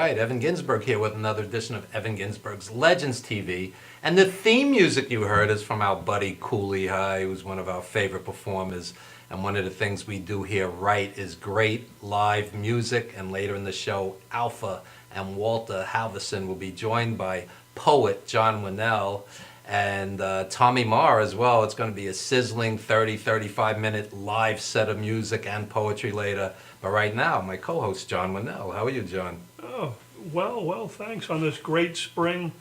right, Evan Ginsberg here with another edition of Evan Ginsberg's Legends TV. And the theme music you heard is from our buddy Cooley High, who's one of our favorite performers. And one of the things we do here right is great live music. And later in the show, Alpha and Walter Halvorsen will be joined by poet John Winell and Tommy Maher as well. It's going to be a sizzling 35-minute live set of music and poetry later. But right now, my co-host John Winell. How are you, John? Oh, well, thanks. On this great spring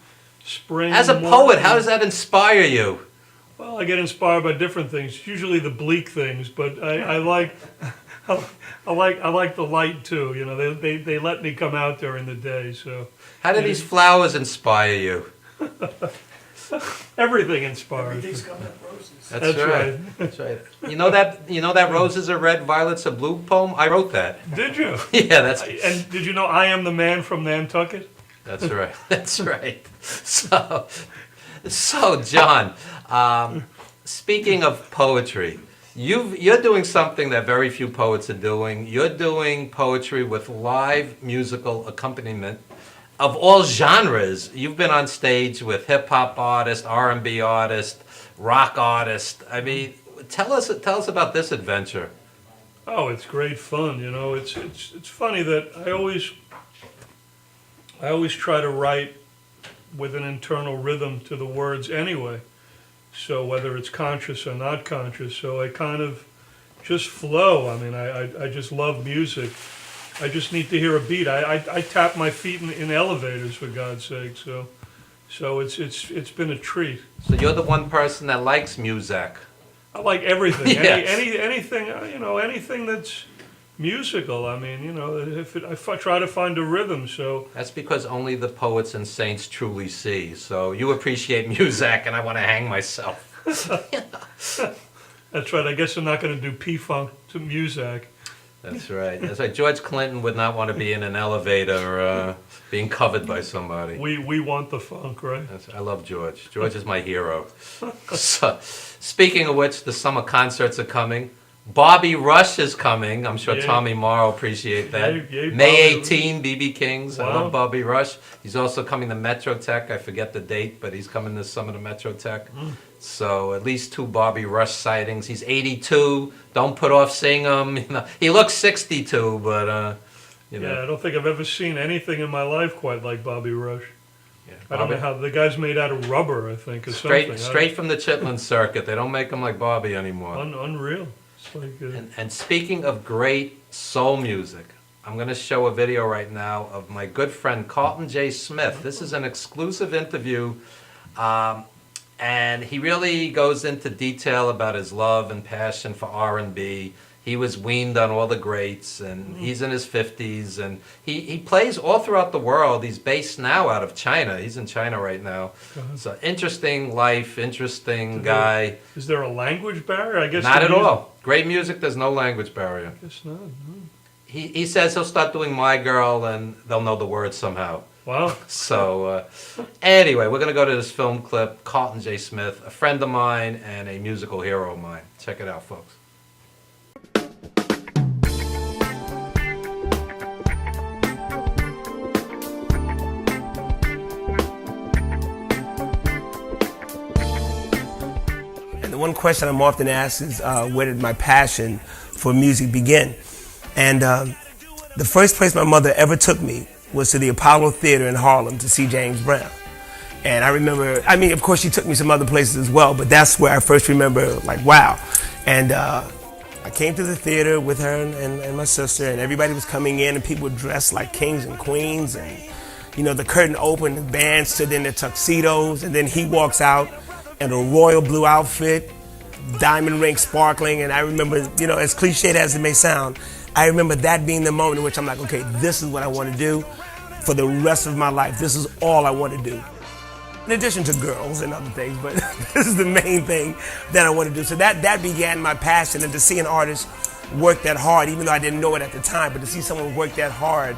As a morning. poet, how does that inspire you? Well, I get inspired by different things. Usually the bleak things, but I like I like the light too. You know, they let me come out during the day. So How do these flowers inspire you? everything inspires. Everything's coming up roses. That's right. That's right. You know that roses are red, violets are blue poem? I wrote that. Did you? Yeah, that's And did you know I am the man from Nantucket? that's right. That's right. So John, speaking of poetry, you're doing something that very few poets are doing. You're doing poetry with live musical accompaniment of all genres. You've been on stage with hip hop artists, R&B artists, rock artists. I mean, tell us about this adventure. Oh, it's great fun. You know, it's funny that I always try to write with an internal rhythm to the words anyway. So whether it's conscious or not conscious, so I kind of just flow. I mean, I just love music. I just need to hear a beat. I tap my feet in elevators, for God's sake. So it's been a treat. So you're the one person that likes music. I like everything. Yes. Anything, anything that's musical. I mean, if I try to find a rhythm. So That's because only the poets and saints truly see. So you appreciate music, and I want to hang myself. that's right. I guess I'm not going to do P-funk to music. That's right. That's right. George Clinton would not want to be in an elevator being covered by somebody. We want the funk, right? I love George. George is my hero. So, speaking of which, the summer concerts are coming. Bobby Rush is coming. I'm sure Yeah. Tommy Maher will appreciate that. Yay, May Bobby. 18, BB Kings. I Wow. love Bobby Rush. He's also coming to Metro Tech. I forget the date, but he's coming this summer to Metro Tech. So at least 2 Bobby Rush sightings. He's 82. Don't put off seeing him. He looks 62, but Yeah, I don't think I've ever seen anything in my life quite like Bobby Rush. Yeah, I don't know how the guy's made out of rubber, I think, or something. Straight from the Chitlin circuit. They don't make him like Bobby anymore. Unreal. It's like And speaking of great soul music, I'm going to show a video right now of my good friend Carlton J. Smith. This is an exclusive interview, and he really goes into detail about his love and passion for R&B. He was weaned on all the greats, and he's in his 50s, and he plays all throughout the world. He's based now out of China. He's in China right now. So interesting life, interesting guy. Is there a language barrier? I guess Not at all. Great music, there's no language barrier. I guess not. No. He says he'll start doing My Girl and they'll know the words somehow. Wow. So anyway, we're going to go to this film clip. Carlton J. Smith, a friend of mine and a musical hero of mine. Check it out, folks. And the one question I'm often asked is, where did my passion for music begin? And the first place my mother ever took me was to the Apollo Theater in Harlem to see James Brown. And I remember, of course she took me some other places as well, but that's where I first remember, like, wow. And I came to the theater with her and my sister, and everybody was coming in, and people were dressed like kings and queens, and the curtain opened, the band stood in their tuxedos, and then he walks out in a royal blue outfit, diamond ring sparkling, and I remember, as cliched as it may sound, I remember that being the moment in which I'm like, okay, this is what I want to do for the rest of my life. This is all I want to do. In addition to girls and other things, but this is the main thing that I want to do. So that began my passion, and to see an artist work that hard, even though I didn't know it at the time, but to see someone work that hard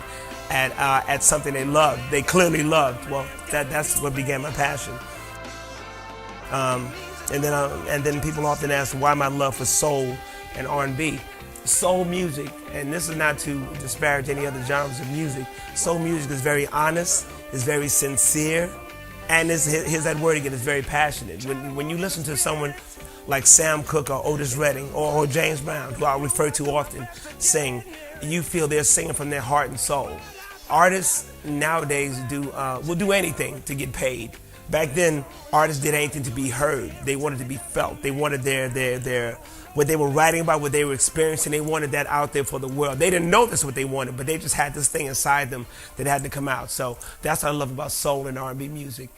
at something they loved, they clearly loved, well, that's what began my passion. And then people often ask why my love for soul and R&B. soul music, and this is not to disparage any other genres of music, soul music is very honest, is very sincere, and here's that word again, it's very passionate. When you listen to someone like Sam Cooke or Otis Redding or James Brown, who I refer to often, sing, you feel they're singing from their heart and soul. Artists nowadays will do anything to get paid. Back then, artists did anything to be heard. They wanted to be felt. They wanted their what they were writing about, what they were experiencing, they wanted that out there for the world. They didn't know that's what they wanted, but they just had this thing inside them that had to come out. So that's what I love about soul and R&B music.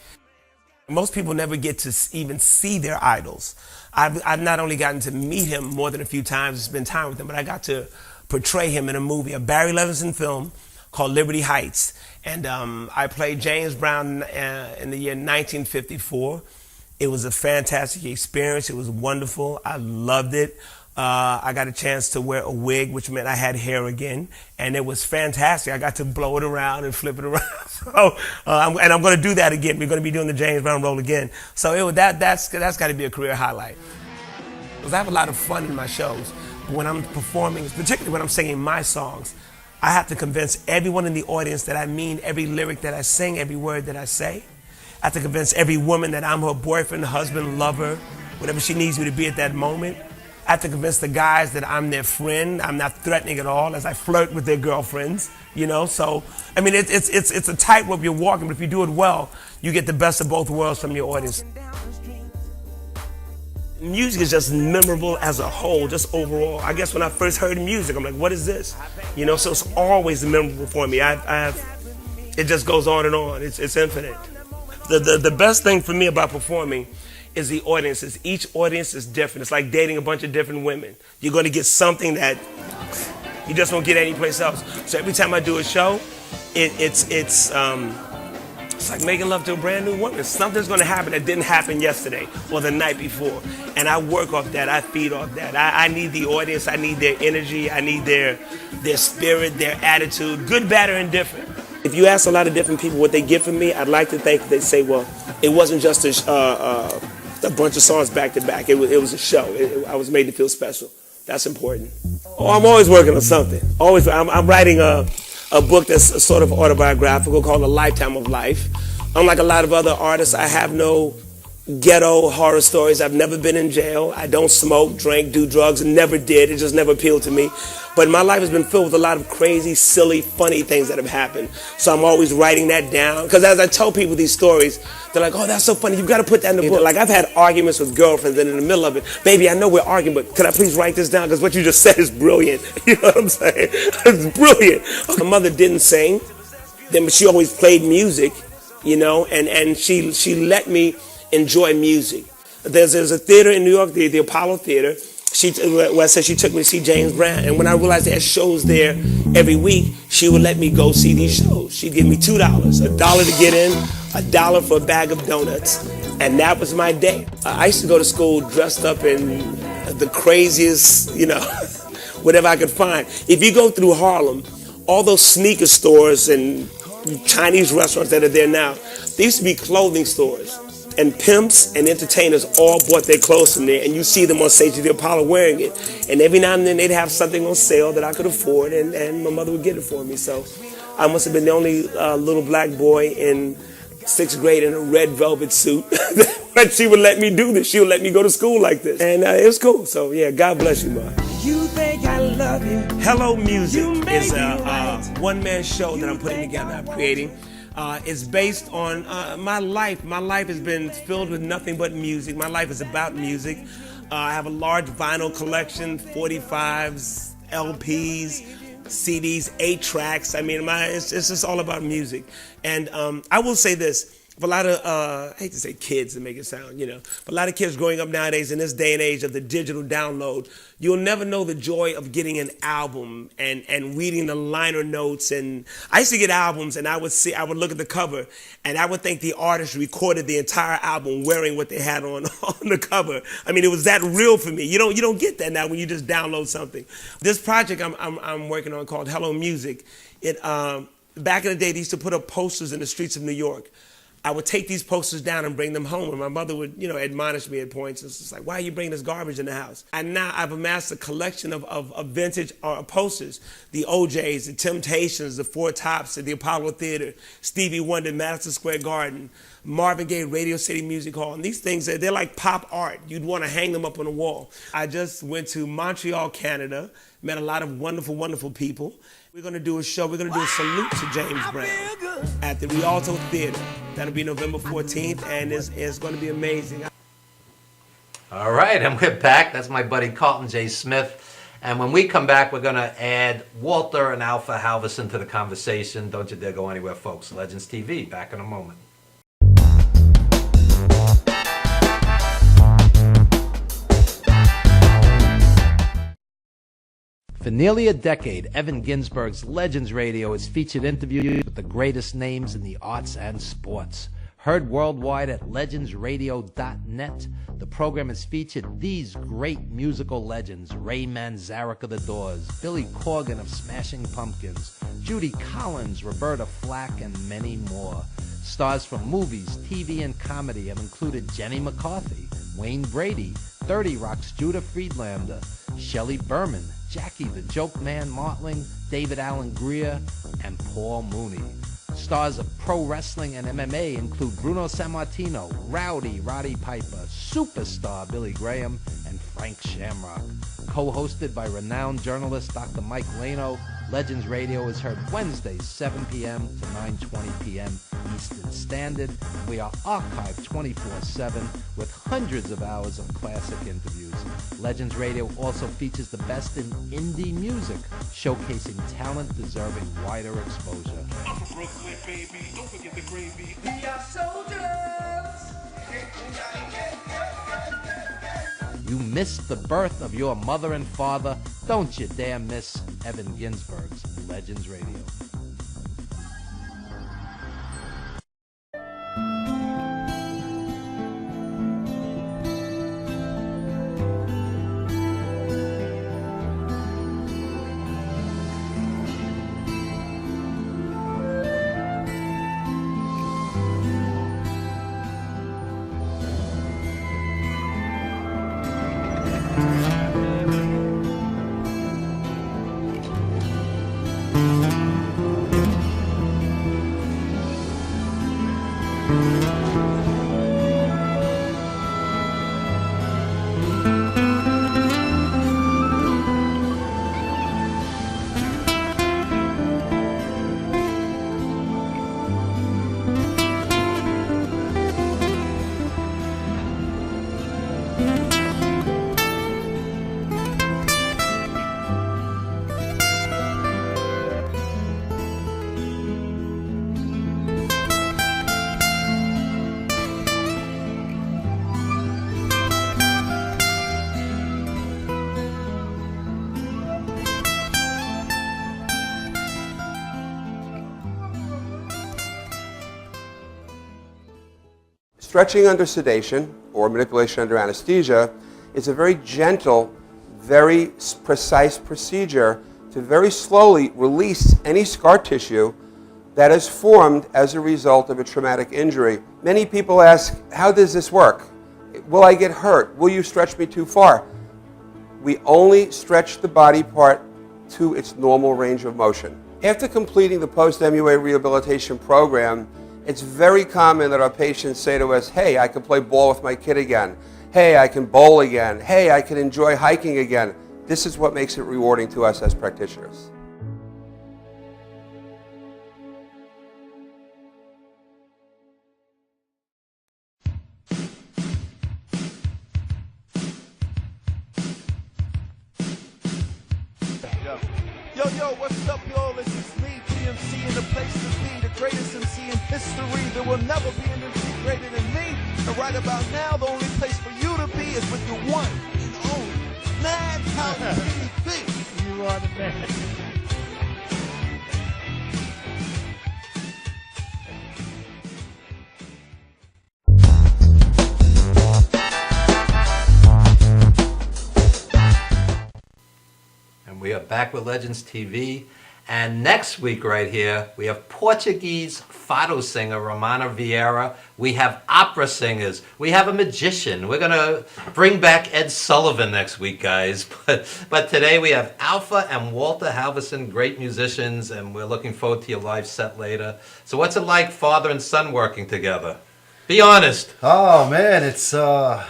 Most people never get to even see their idols. I've not only gotten to meet him more than a few times and spend time with him, but I got to portray him in a movie, a Barry Levinson film called Liberty Heights. And I played James Brown in the year 1954. It was a fantastic experience. It was wonderful. I loved it. I got a chance to wear a wig, which meant I had hair again, and it was fantastic. I got to blow it around and flip it around. So, and I'm going to do that again. We're going to be doing the James Brown role again. So that's got to be a career highlight. Because I have a lot of fun in my shows. But when I'm performing, particularly when I'm singing my songs, I have to convince everyone in the audience that I mean every lyric that I sing, every word that I say. I have to convince every woman that I'm her boyfriend, husband, lover, whatever she needs me to be at that moment. I have to convince the guys that I'm their friend. I'm not threatening at all as I flirt with their girlfriends, you know? So, I mean, it's a tightrope you're walking, but if you do it well, you get the best of both worlds from your audience. Music is just memorable as a whole, just overall. I guess when I first heard music, I'm like, what is this? You know, so it's always memorable for me. It just goes on and on. It's infinite. The best thing for me about performing is the audiences. Each audience is different. It's like dating a bunch of different women. You're going to get something that you just won't get anyplace else. So every time I do a show, it's like making love to a brand new woman. Something's going to happen that didn't happen yesterday or the night before. And I work off that. I feed off that. I need the audience. I need their energy. I need their spirit, their attitude, good, bad, or indifferent. If you ask a lot of different people what they get from me, I'd like to think that they say, well, it wasn't just a bunch of songs back to back. It was a show. I was made to feel special. That's important. Oh, I'm always working on something. Always. I'm writing a book that's sort of autobiographical called A Lifetime of Life. Unlike a lot of other artists, I have no ghetto horror stories. I've never been in jail. I don't smoke, drink, do drugs, and never did. It just never appealed to me. But my life has been filled with a lot of crazy, silly, funny things that have happened. So I'm always writing that down. Because as I tell people these stories, they're like, oh, that's so funny. You've got to put that in the book. Like, I've had arguments with girlfriends, and in the middle of it, baby, I know we're arguing, but could I please write this down? Because what you just said is brilliant. You know what I'm saying? It's brilliant. My mother didn't sing, but she always played music, you know, and she let me enjoy music. There's a theater in New York, the Apollo Theater. Where I said she took me to see James Brown, and when I realized they had shows there every week, she would let me go see these shows. She'd give me $2, $1 to get in, $1 for a bag of donuts, and that was my day. I used to go to school dressed up in the craziest, you know, whatever I could find. If you go through Harlem, all those sneaker stores and Chinese restaurants that are there now, they used to be clothing stores. And pimps and entertainers all bought their clothes from there, and you see them on stage at the Apollo wearing it. And every now and then they'd have something on sale that I could afford, and my mother would get it for me. So I must have been the only little black boy in 6th grade in a red velvet suit. But she would let me do this. She would let me go to school like this. And it was cool. So yeah, God bless you, Ma. You think I love you. Hello Music is a one-man show that I'm putting together, I'm creating. It's based on my life. My life has been filled with nothing but music. My life is about music. I have a large vinyl collection, 45s, LPs, CDs, 8 tracks. I mean, it's just all about music. And I will say this. For a lot of, I hate to say kids to make it sound, you know, but a lot of kids growing up nowadays in this day and age of the digital download, you'll never know the joy of getting an album and reading the liner notes. And I used to get albums, and I would look at the cover, and I would think the artist recorded the entire album wearing what they had on the cover. I mean, it was that real for me. You don't get that now when you just download something. This project I'm working on called Hello Music, back in the day, they used to put up posters in the streets of New York. I would take these posters down and bring them home, and my mother would, admonish me at points. It's just like, why are you bringing this garbage in the house? And now I've amassed a collection of vintage posters, the OJs, the Temptations, the Four Tops at the Apollo Theater, Stevie Wonder, Madison Square Garden, Marvin Gaye, Radio City Music Hall, and these things, they're like pop art. You'd want to hang them up on the wall. I just went to Montreal, Canada, met a lot of wonderful, wonderful people. We're going to do a show. We're going to do a salute to James Brown at the Rialto Theater. That'll be November 14th, and it's going to be amazing. All right, and we're back. That's my buddy Carlton J. Smith. And when we come back, we're going to add Walter and Alpha Halvorsen to the conversation. Don't you dare go anywhere, folks. Legends TV, back in a moment. For nearly a decade, Evan Ginsberg's Legends Radio has featured interviews with the greatest names in the arts and sports. Heard worldwide at legendsradio.net, the program has featured these great musical legends: Ray Manzarek of The Doors, Billy Corgan of Smashing Pumpkins, Judy Collins, Roberta Flack, and many more. Stars from movies, TV, and comedy have included Jenny McCarthy, Wayne Brady, 30 Rock's Judah Friedlander, Shelley Berman, Jackie the Joke Man Martling, David Allen Greer, and Paul Mooney. Stars of pro wrestling and MMA include Bruno Sammartino, Rowdy Roddy Piper, Superstar Billy Graham, and Frank Shamrock. Co-hosted by renowned journalist Dr. Mike Lano, Legends Radio is heard Wednesdays 7 p.m. to 9:20 p.m. Eastern Standard. We are archived 24/7 with hundreds of hours of classic interviews. Legends Radio also features the best in indie music, showcasing talent deserving wider exposure. I'm from Brooklyn, baby. Don't forget the gravy. We are soldiers. You missed the birth of your mother and father. Don't you dare miss Evan Ginsberg's Legends Radio. Stretching under sedation or manipulation under anesthesia is a very gentle, very precise procedure to very slowly release any scar tissue that is formed as a result of a traumatic injury. Many people ask, how does this work? Will I get hurt? Will you stretch me too far? We only stretch the body part to its normal range of motion. After completing the post-MUA rehabilitation program, it's very common that our patients say to us, hey, I can play ball with my kid again. Hey, I can bowl again. Hey, I can enjoy hiking again. This is what makes it rewarding to us as practitioners. Yo, what's up, y'all? This is me, GMC, in the place to be, the greatest MC in history. There will never be an MC greater than me. And right about now, the only place for you to be is with the one and only Madhouse TV. You are the man. And we are back with Legends TV. And next week right here, we have Portuguese fado singer Romana Vieira. We have opera singers. We have a magician. We're going to bring back Ed Sullivan next week, guys. But today we have Alpha and Walter Halvorsen, great musicians, and we're looking forward to your live set later. So what's it like, father and son working together? Be honest. Oh man, it's overall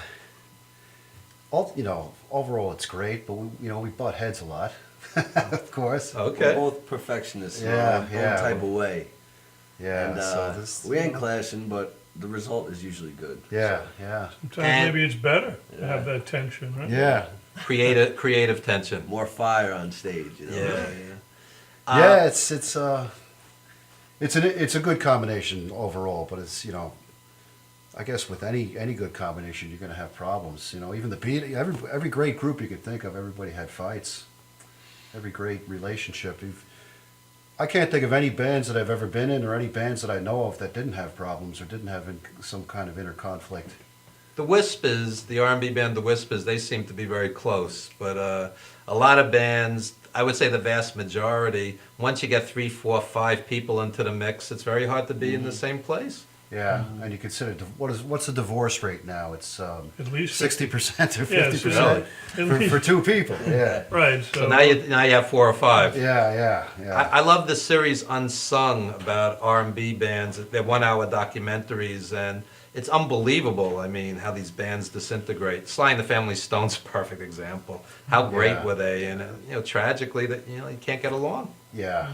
it's great, but we butt heads a lot, of course. Okay. We're both perfectionists in Yeah, our own yeah. type of way. Yeah, And so this, we ain't clashing, but the result is usually good. yeah, yeah, Sometimes And- maybe it's better to have that tension, right? yeah, Creative tension. More fire on stage, you know. Yeah. yeah. It's a good combination overall, but it's I guess with any good combination, you're going to have problems. Even the beat, every great group you could think of, everybody had fights. Every great relationship. I can't think of any bands that I've ever been in or any bands that I know of that didn't have problems or didn't have some kind of inner conflict. The Whispers, the R&B band The Whispers, they seem to be very close. But a lot of bands, I would say the vast majority, once you get 3, 4, 5 people into the mix, it's very hard to be in the same place. Yeah, and you consider what's the divorce rate now? It's At least 60% or Yeah, 50% really. for 2 people. Yeah, Right. So now you have 4 or 5. yeah. I love the series Unsung about R&B bands. They're 1-hour documentaries, and it's unbelievable. I mean, how these bands disintegrate. Sly and the Family Stone's a perfect example. How great Yeah. were they? And tragically, that you can't get along. Yeah.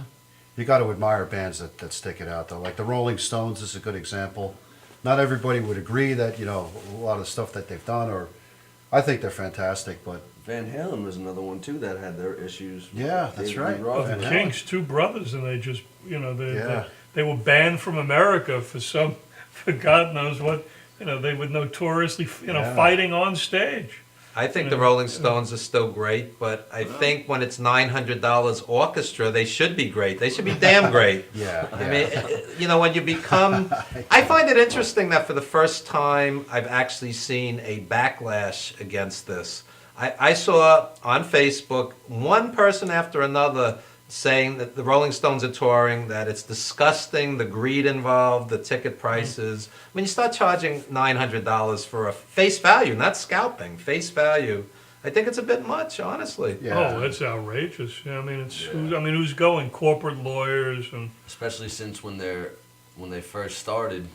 You got to admire bands that stick it out, though. Like the Rolling Stones is a good example. Not everybody would agree that, a lot of the stuff that they've done, or I think they're fantastic, but Van Halen was another one too that had their issues. Yeah, that's David right. Lee Roth. The Van Halen. Kinks, 2 brothers, and they just, Yeah. they were banned from America for God knows what. They were notoriously, Yeah. fighting on stage. I think the Rolling Stones are still great, but I think when it's $900 orchestra, they should be great. They should be damn great. yeah. I mean, when you become... I find it interesting that for the first time, I've actually seen a backlash against this. I saw on Facebook one person after another saying that the Rolling Stones are touring, that it's disgusting, the greed involved, the ticket prices. When you start charging $900 for a face value, not scalping, face value, I think it's a bit much, honestly. Yeah. Oh, that's outrageous. Yeah, I mean, who's going? Corporate lawyers and Especially since when they first started,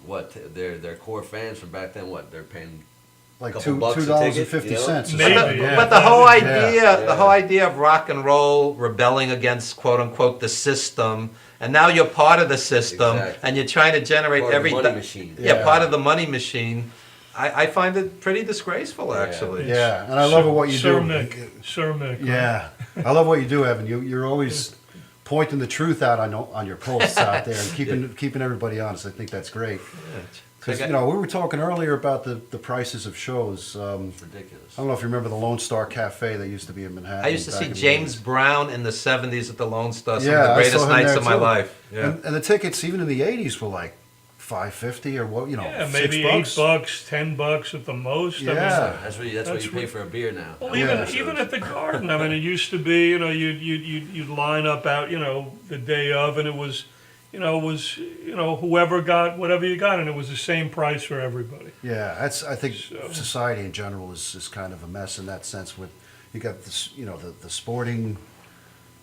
their core fans from back then, they're paying Like couple bucks a $2.50. ticket, Maybe, But yeah. but the whole idea, Yeah. the whole idea of rock and roll rebelling against "quote unquote" the system, and now you're part of the system, Exactly. and you're trying to generate Part of the every money machine. Yeah, Yeah. part of the money machine. I find it pretty disgraceful, actually. Yeah, and I love what you Sir do. Mick. Yeah, I love what you do, Evan. You're always pointing the truth out on your posts out there and keeping everybody honest. I think that's great. Because we were talking earlier about the prices of shows. Ridiculous. I don't know if you remember the Lone Star Cafe that used to be in Manhattan. I used to back see in the James 80s. Brown in the 70s at the Lone Star, some Yeah, of the I greatest saw him nights there of my too. life. Yeah. And the tickets, even in the 80s, were like $5.50 or what? Yeah, $6. maybe $8, $10 at the most. Yeah. I mean, That's what That's you pay what- for a beer now. well, Yeah. even at the Garden, I mean, it used to be, you'd line up out, the day of, and it was, whoever got whatever you got, and it was the same price for everybody. Yeah, I think society in general is kind of a mess in that sense. With you got this, the sporting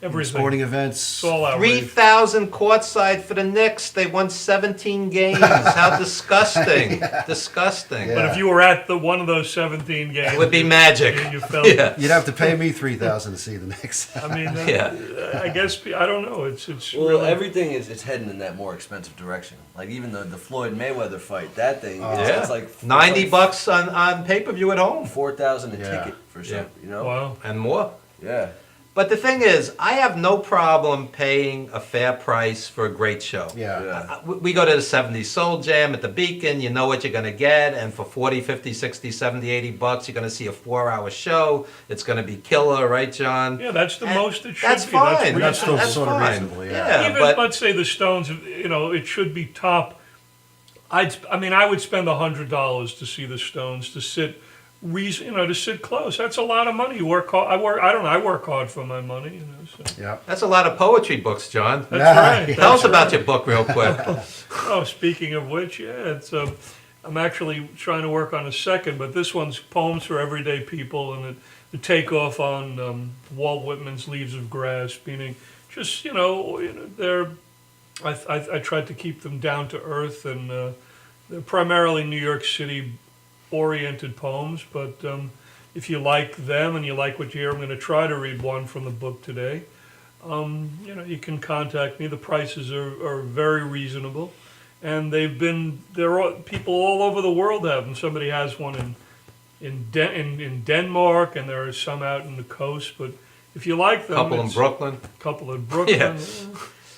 Everything. sporting events. It's all outrageous. 3,000 courtside for the Knicks. They won 17 games. How disgusting. Disgusting. Yeah. But if you were at one of those 17 games, It would be magic. you felt. Yeah. You'd have to pay me $3,000 to see the Knicks. I mean, Yeah. I guess I don't know. It's Well, really everything is heading in that more expensive direction. Like even the Floyd Mayweather fight, that thing, Yeah. it's like $90 on pay-per-view at home. $4,000 a Yeah. ticket for Yeah. something, wow. And more. Yeah. But the thing is, I have no problem paying a fair price for a great show. Yeah. We go to the 70s Soul Jam at the Beacon, you know what you're going to get, and for 40, 50, 60, 70, 80 bucks, you're going to see a 4-hour show. It's going to be killer, right, John? Yeah, that's the And most it should that's be. fine. That's still That's sort of fine. reasonable, yeah. Even but let's say the Stones, it should be top. I would spend $100 to see the Stones, to sit reason, to sit close. That's a lot of money. You work hard. I work hard for my money, so. Yeah. That's a lot of poetry books, John. That's right. Tell us about your book real quick. Oh, speaking of which, it's I'm actually trying to work on a second, but this one's poems for everyday people, and the takeoff on Walt Whitman's Leaves of Grass, meaning just they're I tried to keep them down to earth, and they're primarily New York City oriented poems, but if you like them and you like what you hear, I'm going to try to read one from the book today. You can contact me. The prices are very reasonable, and people all over the world have them. Somebody has one in Denmark, and there are some out in the coast. But if you like them, Couple in Brooklyn. Couple in Brooklyn. Yeah.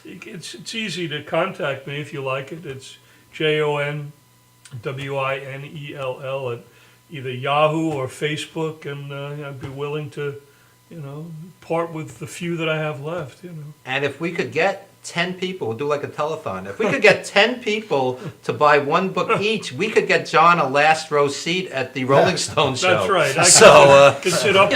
It's easy to contact me if you like it. It's JONWINELL at either Yahoo or Facebook, and I'd be willing to, part with the few that I have left. And if we could get 10 people, we'll do like a telethon. If we could get 10 people to buy one book each, we could get John a last row seat at the Rolling Stone show. That's right. I could sit up.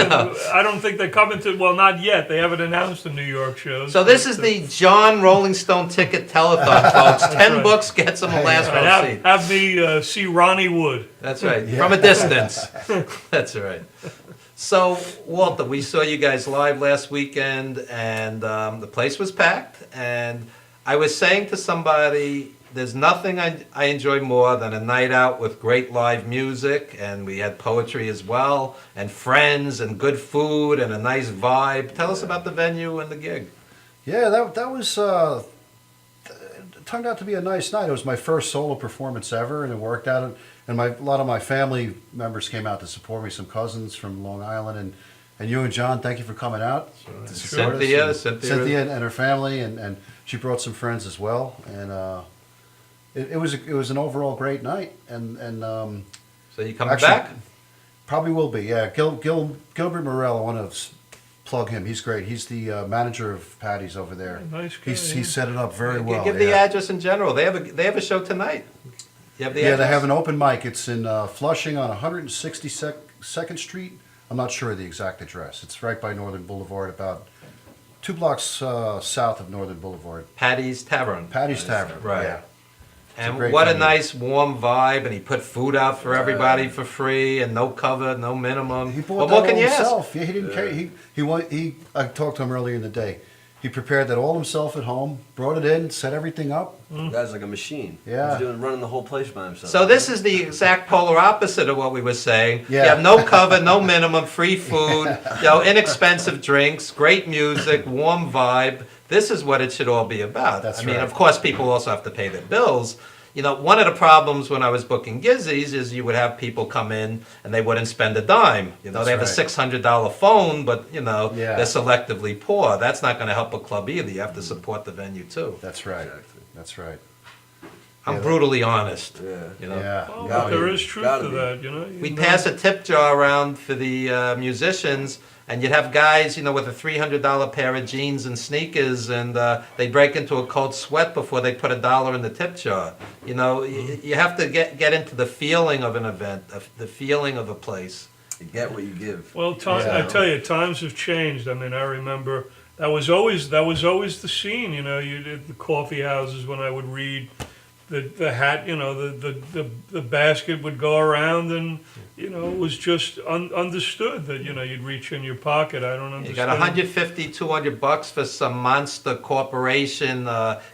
I don't think they're coming to. Well, not yet. They haven't announced the New York shows. So this is the John Rolling Stone ticket telethon, folks. 10 right. books gets them a last row seat. Have me see Ronnie Wood. That's right. From a distance. That's right. So, Walter, we saw you guys live last weekend, and the place was packed. And I was saying to somebody, there's nothing I enjoy more than a night out with great live music, and we had poetry as well, and friends, and good food, and a nice vibe. Tell us about the venue and the gig. Yeah, that was it turned out to be a nice night. It was my first solo performance ever, and it worked out. And a lot of my family members came out to support me. Some cousins from Long Island, and you and John, thank you for coming out. To support us. Cynthia and her family, and she brought some friends as well. And it was an overall great night. And so you coming back? Probably will be. Yeah, Gilbert Morel. I want to plug him. He's great. He's the manager of Patty's over there. Nice guy. He set it up very well. Give the address in general. They have a show tonight. You have the address? They have an open mic. It's in Flushing on 162nd Street. I'm not sure of the exact address. It's right by Northern Boulevard, about 2 blocks south of Northern Boulevard. Patty's Tavern. Patty's Tavern, right. Yeah. And what a nice warm vibe, and he put food out for everybody for free, and no cover, no minimum. He bought what that can all you ask? himself. Yeah, he didn't care. I talked to him earlier in the day. He prepared that all himself at home, brought it in, set everything up. The guy's like a machine. Yeah. He's running the whole place by himself. So this is the exact polar opposite of what we were saying. Yeah. You have no cover, no minimum, free food, inexpensive drinks, great music, warm vibe. This is what it should all be about. That's I mean, right. of course, people also have to pay their bills. One of the problems when I was booking Gizzies is you would have people come in and they wouldn't spend a dime. They have a $600 phone, but they're selectively poor. That's not going to help a club either. You have to support the venue too. That's right. That's right. I'm brutally honest. Yeah. Well, but there is truth to that, We'd pass a tip jar around for the musicians, and you'd have guys, with a $300 pair of jeans and sneakers, and they'd break into a cold sweat before they put $1 in the tip jar. You have to get into the feeling of an event, the feeling of a place. You get what you give. Well, I tell you, times have changed. I mean, I remember that was always the scene. You did the coffee houses when I would read. The hat, the basket would go around, and it was just understood that you'd reach in your pocket. I don't understand. You got $150, $200 for some monster corporation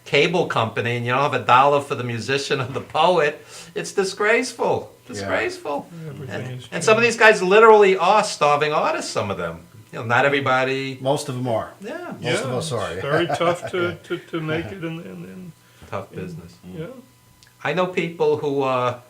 cable company, and you don't have $1 for the musician or the poet. It's disgraceful. Disgraceful. Yeah. And some of these guys literally are starving artists. Some of them. Not everybody. Most of them are. Yeah. Most of us are. It's very tough to make it in tough business. Yeah. I know people who are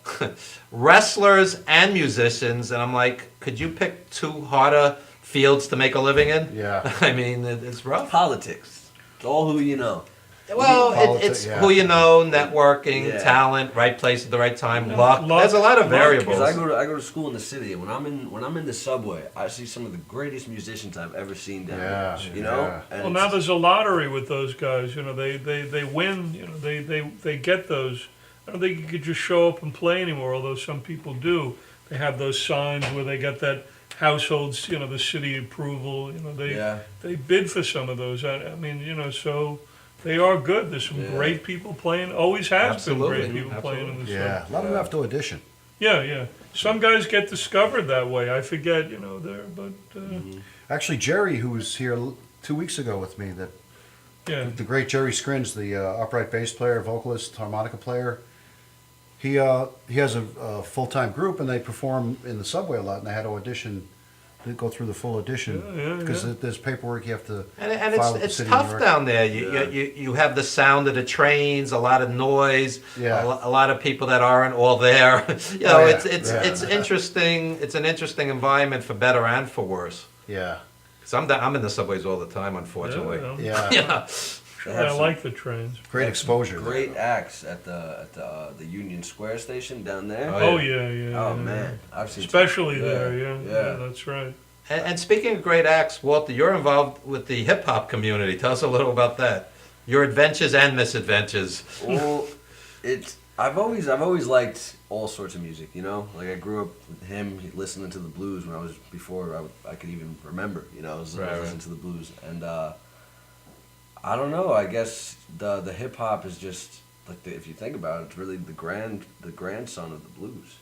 wrestlers and musicians, and I'm like, could you pick two harder fields to make a living in? Yeah. I mean, it's rough. Politics. It's all who you know. Well, it's who you know, networking, talent, right place at the right time, luck. There's a lot of variables. Because I go to school in the city, and when I'm in the subway, I see some of the greatest musicians I've ever seen down there. And well, now there's a lottery with those guys. They win. They get those. I don't think you could just show up and play anymore, although some people do. they have those signs where they got that households, the city approval, they bid for some of those. I mean, so they are good. There's some great people playing, always has been great people playing in the Yeah, a lot of them have to audition. Yeah. Some guys get discovered that way. I forget, but Actually, Jerry, who was here 2 weeks ago with me, the great Jerry Scringe, the upright bass player, vocalist, harmonica player, he has a full-time group, and they perform in the subway a lot, and they had to audition, to go through the full audition, because there's paperwork you have to And file with the it's city tough of New York. down there. You have the sound of the trains, a lot of noise, a lot of people that aren't all there. It's interesting. It's an interesting environment for better and for worse. Yeah. Because I'm in the subways all the time, unfortunately. Yeah. I like the trains. Great exposure. Great acts at the Union Square station down there. Oh yeah. Oh man, I've seen especially there. Yeah, that's right. And speaking of great acts, Walter, you're involved with the hip hop community. Tell us a little about that. Your adventures and misadventures. Well, I've always liked all sorts of music. Like I grew up with him listening to the blues when I was before I could even remember. I was listening to the blues, and I don't know. I guess the hip hop is just like if you think about it, it's really the grandson of the blues.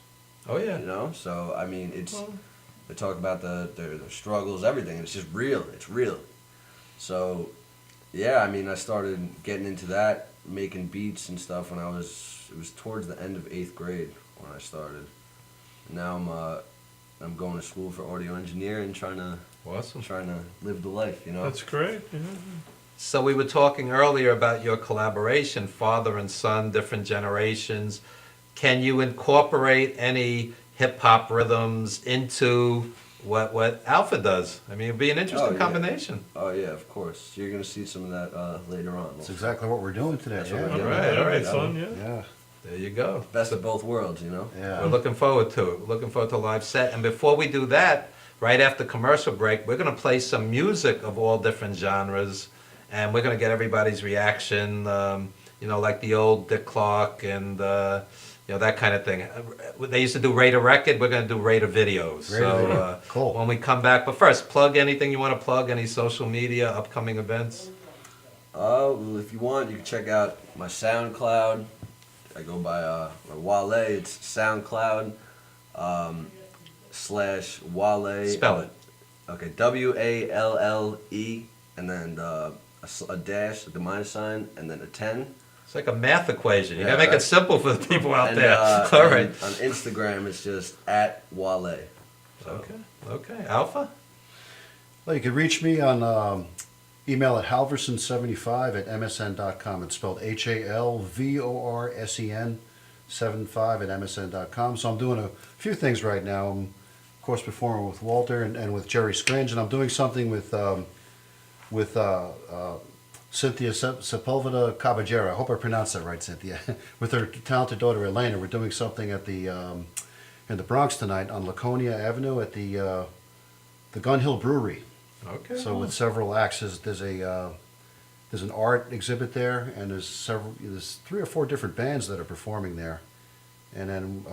Oh yeah. So I mean, they talk about their struggles, everything. It's just real. It's real. So yeah, I mean, I started getting into that, making beats and stuff when it was towards the end of 8th grade when I started. Now I'm going to school for audio engineering, trying to live the life. That's great. Yeah. So we were talking earlier about your collaboration, father and son, different generations. Can you incorporate any hip-hop rhythms into what Alpha does? I mean, it'd be an interesting combination. Oh, yeah, of course. You're going to see some of that later on. That's exactly what we're doing today. That's what we're All doing. right, all right. Fun, Yeah. There you go. Best of both worlds, Yeah. We're looking forward to it. We're looking forward to a live set. And before we do that, right after commercial break, we're going to play some music of all different genres. And we're going to get everybody's reaction, like the old Dick Clark and, that kind of thing. They used to do Rate a Record. We're going to do Rate a Videos. Cool. When we come back. But first, plug anything you want to plug, any social media, upcoming events. Well, if you want, you can check out my SoundCloud. I go by Wale. It's SoundCloud /Wale. Spell it. Okay, WALLE, and then a dash, the minus sign, and then a 10. It's like a math equation. You Yeah, got to make right. it simple for the people out And, there. All and right. On Instagram, it's just @Wale. So. Okay. Alpha? Well, you can reach me on email at halvorsen75@msn.com. It's spelled HALVORSEN 75@msn.com. So I'm doing a few things right now. I'm, of course, performing with Walter and with Jerry Scringe, and I'm doing something with Cynthia Sepulveda Caballero. I hope I pronounced that right, Cynthia. With her talented daughter Elena, we're doing something at the in the Bronx tonight on Laconia Avenue at the Gun Hill Brewery. Okay. So with several acts, there's an art exhibit there, and there's 3 or 4 different bands that are performing there, and then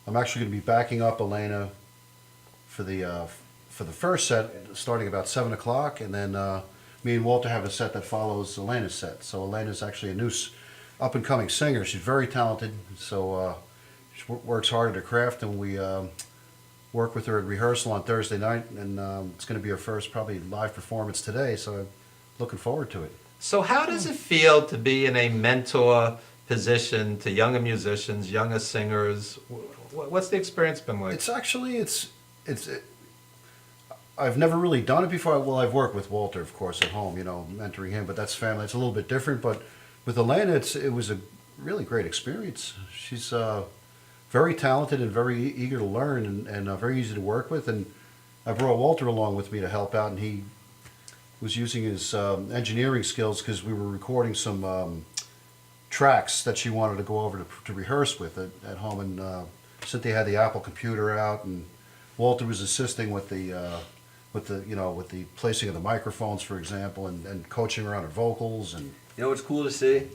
I'm actually going to be backing up Elena for the first set, starting about 7 o'clock, and then me and Walter have a set that follows Elena's set. So Elena's actually a new up-and-coming singer. She's very talented, so she works hard at her craft, and we work with her at rehearsal on Thursday night, and it's going to be her first probably live performance today, so I'm looking forward to it. So how does it feel to be in a mentor position to younger musicians, younger singers? What's the experience been like? It's actually, I've never really done it before. Well, I've worked with Walter, of course, at home, mentoring him, but that's family. It's a little bit different, but with Elena, it was a really great experience. She's very talented and very eager to learn and very easy to work with, and I brought Walter along with me to help out, and he was using his engineering skills because we were recording some tracks that she wanted to go over to rehearse with at home, and Cynthia had the Apple computer out, and Walter was assisting with the placing of the microphones, for example, and coaching her on her vocals. And You know what's cool to see?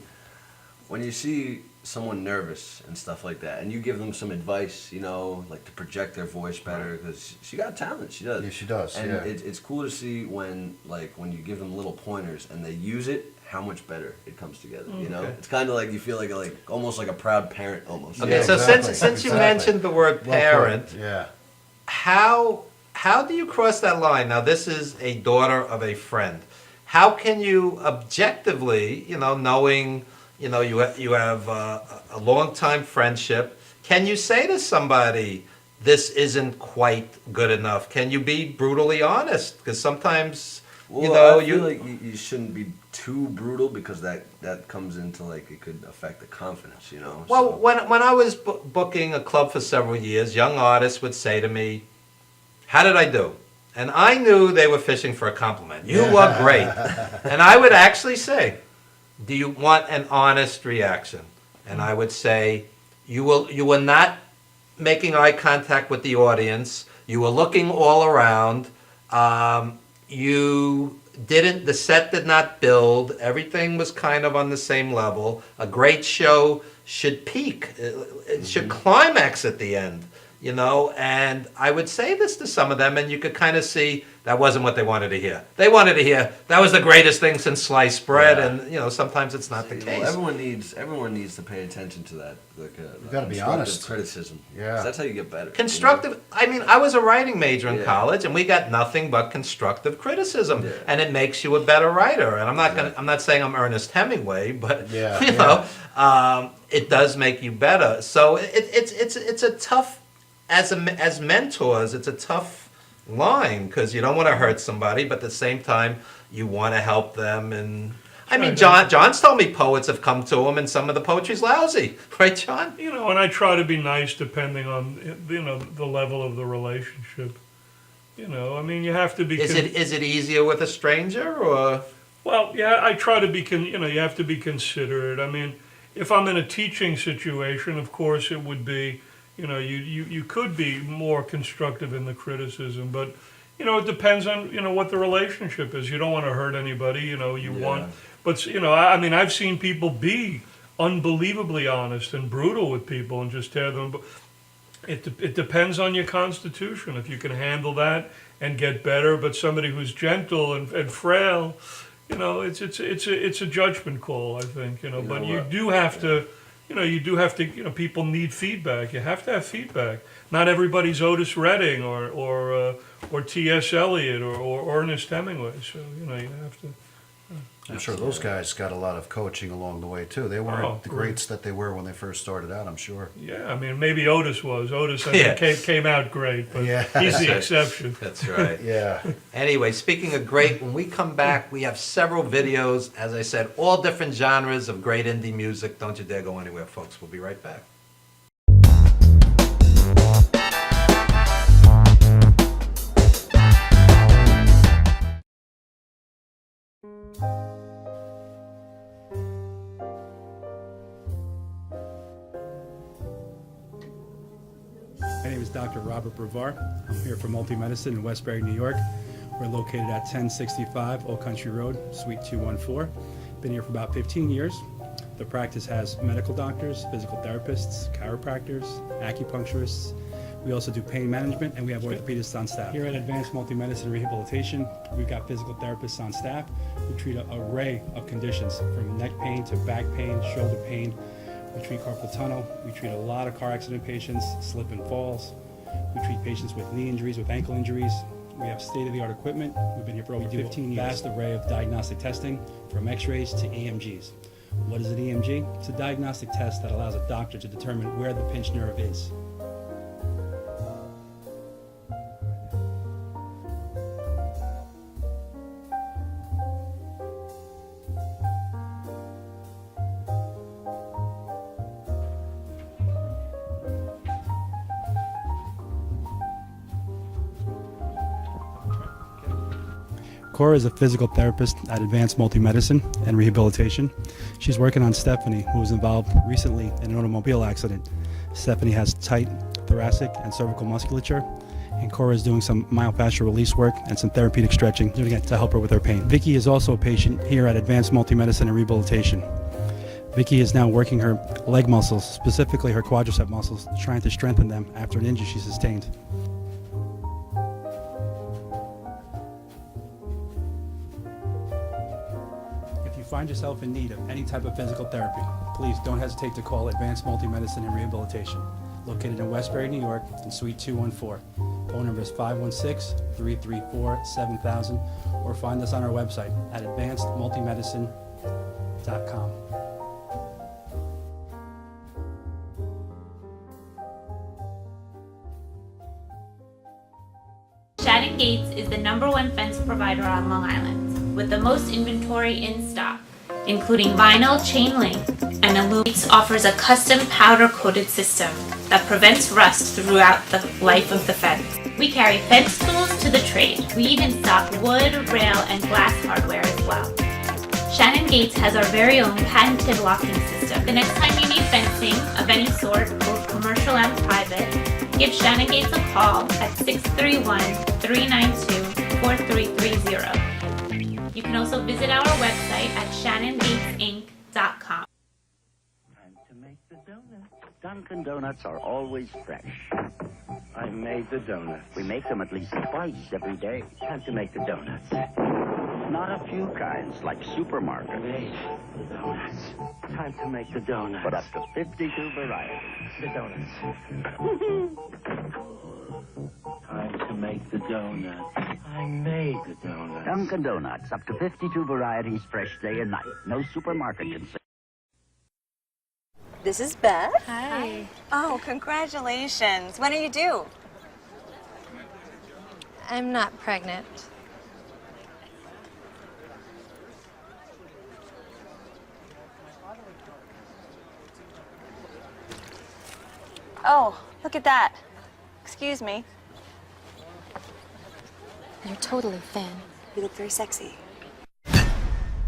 When you see someone nervous and stuff like that, and you give them some advice, you know, like to project their voice better, because she got talent, she does. Yeah, she does. And yeah. it's cool to see when you give them little pointers and they use it, how much better it comes together. You know, it's kind of like you feel like almost like a proud parent almost. Okay, Yeah, so exactly. since you Exactly. mentioned the word Well put. parent, Yeah. how do you cross that line? Now, this is a daughter of a friend. How can you objectively, you know, knowing, you know, you have a long time friendship, can you say to somebody, this isn't quite good enough? Can you be brutally honest? Because sometimes, Well, you know, I feel like you shouldn't be too brutal, because that comes into like it could affect the confidence, you know. Well, So- when I was booking a club for several years, young artists would say to me, how did I do? And I knew they were fishing for a compliment. You were great. And I would actually say, do you want an honest reaction? And I would say, you were not making eye contact with the audience. You were looking all around. The set did not build. Everything was kind of on the same level. A great show should peak. It should climax at the end, you know? And I would say this to some of them, and you could kind of see that wasn't what they wanted to hear. They wanted to hear, that was the greatest thing since sliced bread, Yeah. and, you know, sometimes it's not the Well, case. everyone needs to pay attention to that. Like You gotta be constructive honest. criticism. Yeah. 'Cause that's how you get better. Constructive. I mean, I was a writing major in Yeah. college, and we got nothing but constructive criticism, Yeah. and it makes you a better writer. And I'm not saying I'm Ernest Hemingway, but Yeah, you know, it does make you better. So it's a tough, as mentors, it's a tough line, because you don't want to hurt somebody, but at the same time you want to help them. And I mean, John's told me poets have come to him, and some of the poetry's lousy, right, John? You know, and I try to be nice depending on, you know, the level of the relationship. You know, I mean, you have to be. Is it easier with a stranger, or? Well, yeah, I try to be, you know, you have to be considerate. I mean, if I'm in a teaching situation, of course, it would be, you know, you could be more constructive in the criticism, but, you know, it depends on, you know, what the relationship is. You don't want to hurt anybody, you know, but, you know, I mean, I've seen people be unbelievably honest and brutal with people and just tear them. It depends on your constitution, if you can handle that and get better, but somebody who's gentle and frail, you know, it's a judgment call, I think, you know, but you do have to, you know, people need feedback. You have to have feedback. Not everybody's Otis Redding or T.S. Eliot or Ernest Hemingway, so, you know, you have to. I'm sure those guys got a lot of coaching along the way too. They weren't the greats that they were when they first started out, I'm sure. Yeah, I mean, maybe Otis was. Otis, I think, came out great, but he's the exception. That's right. Yeah. Anyway, speaking of great, when we come back, we have several videos, as I said, all different genres of great indie music. Don't you dare go anywhere, folks. We'll be right back. My name is Dr. Robert Brevard. I'm here for Multi-Medicine in Westbury, New York. We're located at 1065 Old Country Road, Suite 214. Been here for about 15 years. The practice has medical doctors, physical therapists, chiropractors, acupuncturists. We also do pain management, and we have orthopedists on staff. Here at Advanced Multi-Medicine Rehabilitation, we've got physical therapists on staff who treat an array of conditions, from neck pain to back pain, shoulder pain. We treat carpal tunnel. We treat a lot of car accident patients, slip and falls. We treat patients with knee injuries, with ankle injuries. We have state-of-the-art equipment. We've been here for over 15 years. Vast array of diagnostic testing, from x-rays to EMGs. What is an EMG? It's a diagnostic test that allows a doctor to determine where the pinched nerve is. Cora is a physical therapist at Advanced Multi-Medicine and Rehabilitation. She's working on Stephanie, who was involved recently in an automobile accident. Stephanie has tight thoracic and cervical musculature, and Cora is doing some myofascial release work and some therapeutic stretching to help her with her pain. Vicky is also a patient here at Advanced Multi-Medicine and Rehabilitation. Vicky is now working her leg muscles, specifically her quadricep muscles, trying to strengthen them after an injury she sustained. If you find yourself in need of any type of physical therapy, please don't hesitate to call Advanced Multi-Medicine and Rehabilitation, located in Westbury, New York, in Suite 214. Phone number is 516-334-7000, or find us on our website at advancedmultimedicine.com. Shannon Gates is the #1 fence provider on Long Island, with the most inventory in stock, including vinyl, chain link, and aluminum. Gates offers a custom powder-coated system that prevents rust throughout the life of the fence. We carry fence tools to the trade. We even stock wood, rail, and glass hardware as well. Shannon Gates has our very own patented locking system. The next time you need fencing of any sort, both commercial and private, give Shannon Gates a call at 631-392-4330. You can also visit our website at shannongatesinc.com. Time to make the donuts. Dunkin' Donuts are always fresh. I made the donuts. We make them at least twice every day. Time to make the donuts. Not a few kinds, like supermarket. Made the donuts. Time to make the donuts. But up to 52 varieties. The donuts. Time to make the donuts. I made the donuts. Dunkin' Donuts, up to 52 varieties, fresh day and night. No supermarket can say. This is Beth. Hi. Oh, congratulations. When are you due? I'm not pregnant. Oh, look at that. Excuse me. You're totally thin. You look very sexy.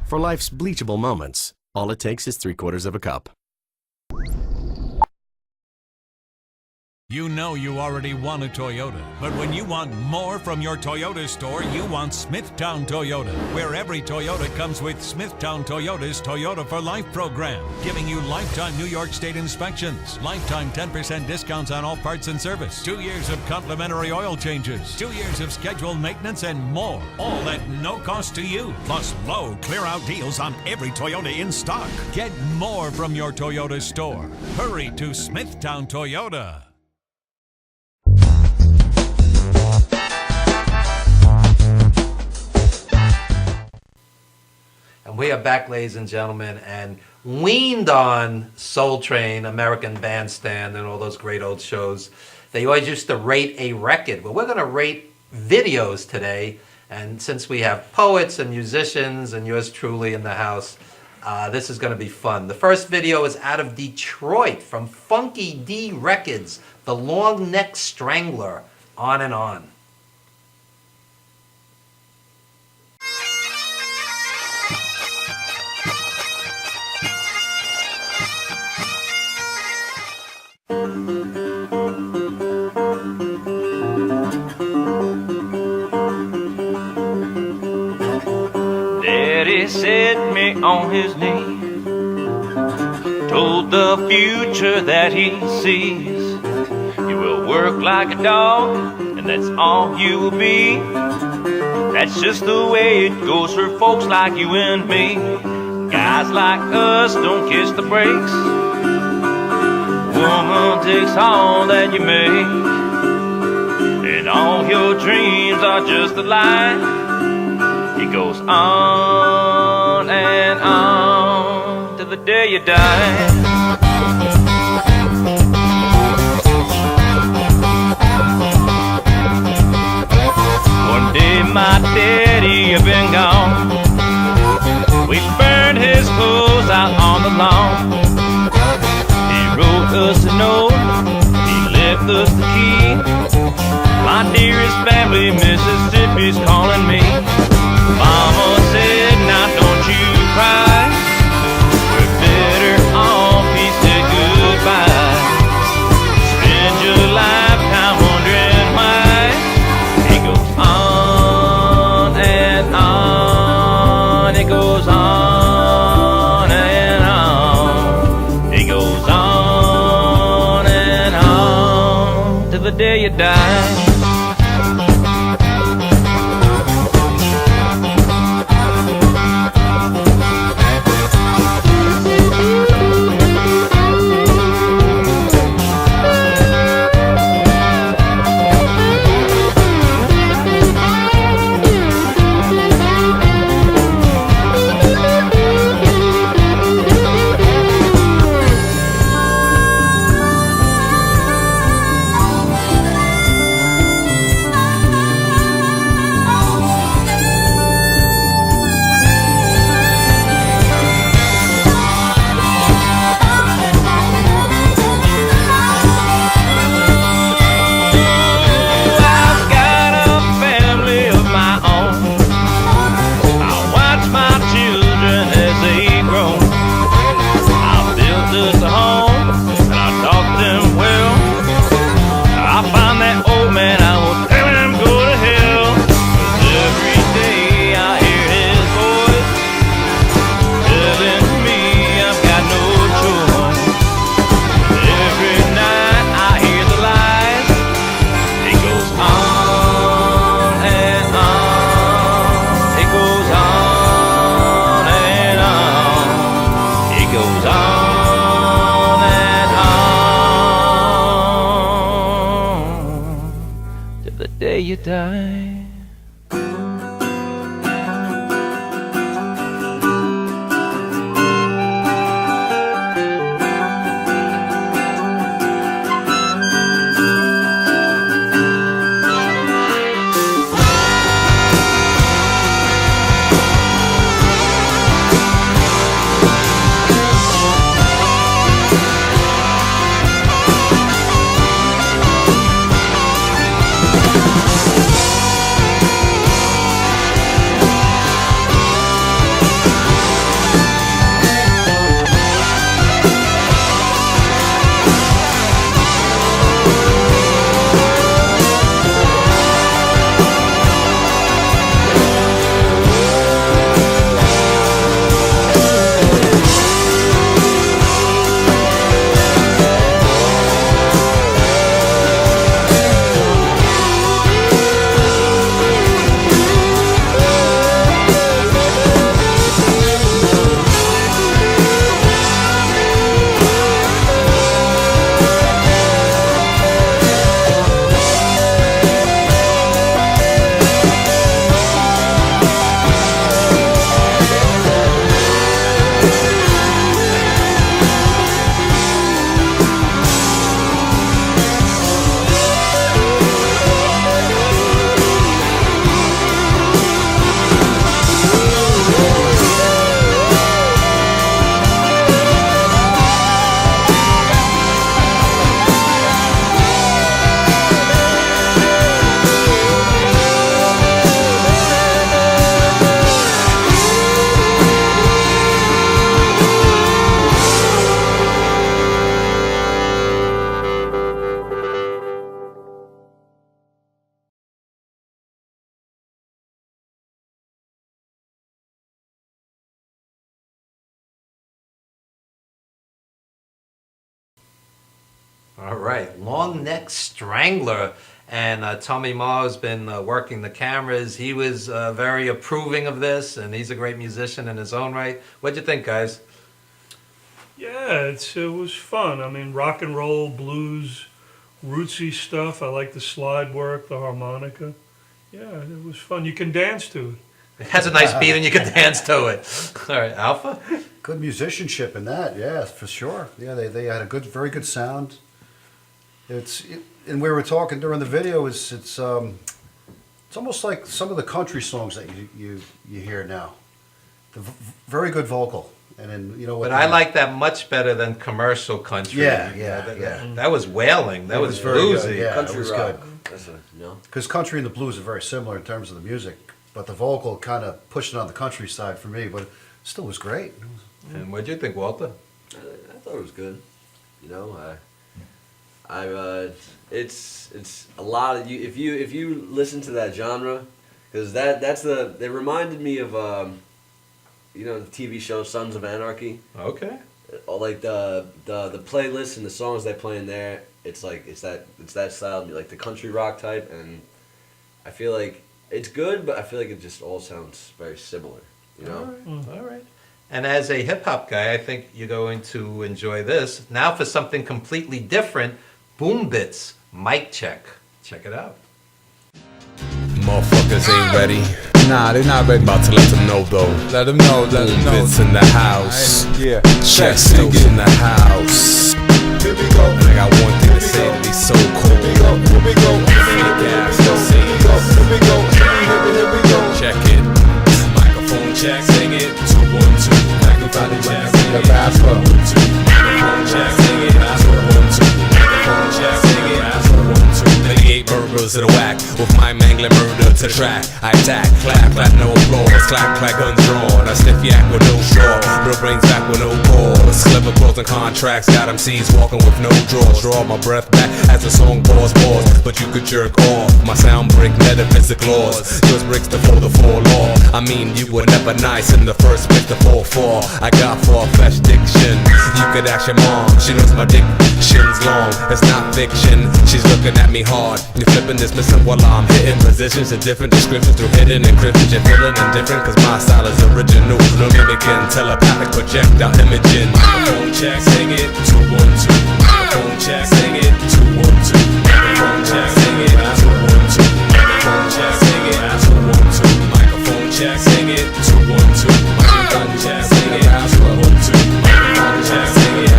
For life's bleachable moments, all it takes is 3/4 cup. You know you already want a Toyota, but when you want more from your Toyota store, you want Smithtown Toyota, where every Toyota comes with Smithtown Toyota's Toyota for Life program, giving you lifetime New York State inspections, lifetime 10% discounts on all parts and service, 2 years of complimentary oil changes, 2 years of scheduled maintenance, and more, all at no cost to you, plus low clear-out deals on every Toyota in stock. Get more from your Toyota store. Hurry to Smithtown Toyota. And we are back, ladies and gentlemen, and weaned on Soul Train, American Bandstand, and all those great old shows. They always used to rate a record. Well, we're going to rate videos today. And since we have poets and musicians and yours truly in the house, this is going to be fun. The first video is out of Detroit from Funky D Records, The Long Neck Strangler, On and On. Daddy set me on his knee, told the future that he sees. You will work like a dog, and that's all you will be. That's just the way it goes for folks like you and me. Guys like us don't kiss the brakes. Woman takes all that you make, and all your dreams are just a lie. It goes on and on till the day you die. One day my daddy had been gone. We burned his clothes out on the lawn. He wrote us a note, he left us the key. My dearest family, Mississippi's calling me. Mama said, now don't you cry. We're better off, he said goodbye. Spend your lifetime wondering why. It goes on and on. It goes on and on. day you die. You die. All right, Long Neck Strangler. And Tommy Maher's been working the cameras. He was very approving of this, and he's a great musician in his own right. What'd you think, guys? Yeah, it was fun. I mean, rock and roll, blues, rootsy stuff. I like the slide work, the harmonica. Yeah, it was fun. You can dance to it. It has a nice beat and you can dance to it. All right, Alpha? Good musicianship in that, yeah, for sure. Yeah, they had a very good sound. And we were talking during the video. It's almost like some of the country songs that you hear now. Very good vocal, and then But I like that much better than commercial country. Yeah. That was wailing. That was very bluesy. good. Yeah, Country it was rock. good. Because country and the blues are very similar in terms of the music, but the vocal kind of pushed it on the countryside for me. But it still was great. And what do you think, Walter? I thought it was good. You know, it's a lot of you. If you listen to that genre, because they reminded me of the TV show Sons of Anarchy. Okay. Like the playlists and the songs they play in there. it's like it's that style, like the country rock type, and I feel like it's good, but I feel like it just all sounds very similar, you know. All right. And as a hip hop guy, I think you're going to enjoy this. Now for something completely different, Boom Bits, Mic Check. Check it out. Motherfuckers ain't ready. Nah, they're not ready. About to let them know though. Let them know. Bits in the house. Yeah. Chesto's in the house. Here we go. And I got one thing to say to these so cool. Here we go. Fake ass MCs. Here we go. Here we go. Check it. Microphone check. Sing it. 212. Microphone check. Sing it. 212. Microphone check. Sing it. 212. Microphone check. Sing it. 212. 88 burgers to the whack with my mangling murder to track. I attack, clap, clap, no applause. Clap, clap, guns drawn. I sniff yak with no straw. Real brains back with no cause. Clever closing contracts. Got MCs walking with no draws. Draw my breath back as the song pause. But you could jerk off. My sound break metaphysic laws. Yours breaks the 4 law. I mean, you were never nice in the first place to fall for. I got far-fetched diction. You could ask your mom. She knows my diction's long. It's not fiction. She's looking at me hard. You're flipping this, missing while I'm hitting positions and different descriptions through hidden encryptions. You're feeling indifferent cause my style is original. No mimicking, telepathic projectile imaging. Microphone check, sing it, 212. Microphone check, sing it, 212. Microphone check, sing it, 212. Microphone check, sing it, 212. Microphone check, sing it, 212. Microphone check, sing it, 212. Microphone check, sing it, 212. Microphone check, sing it,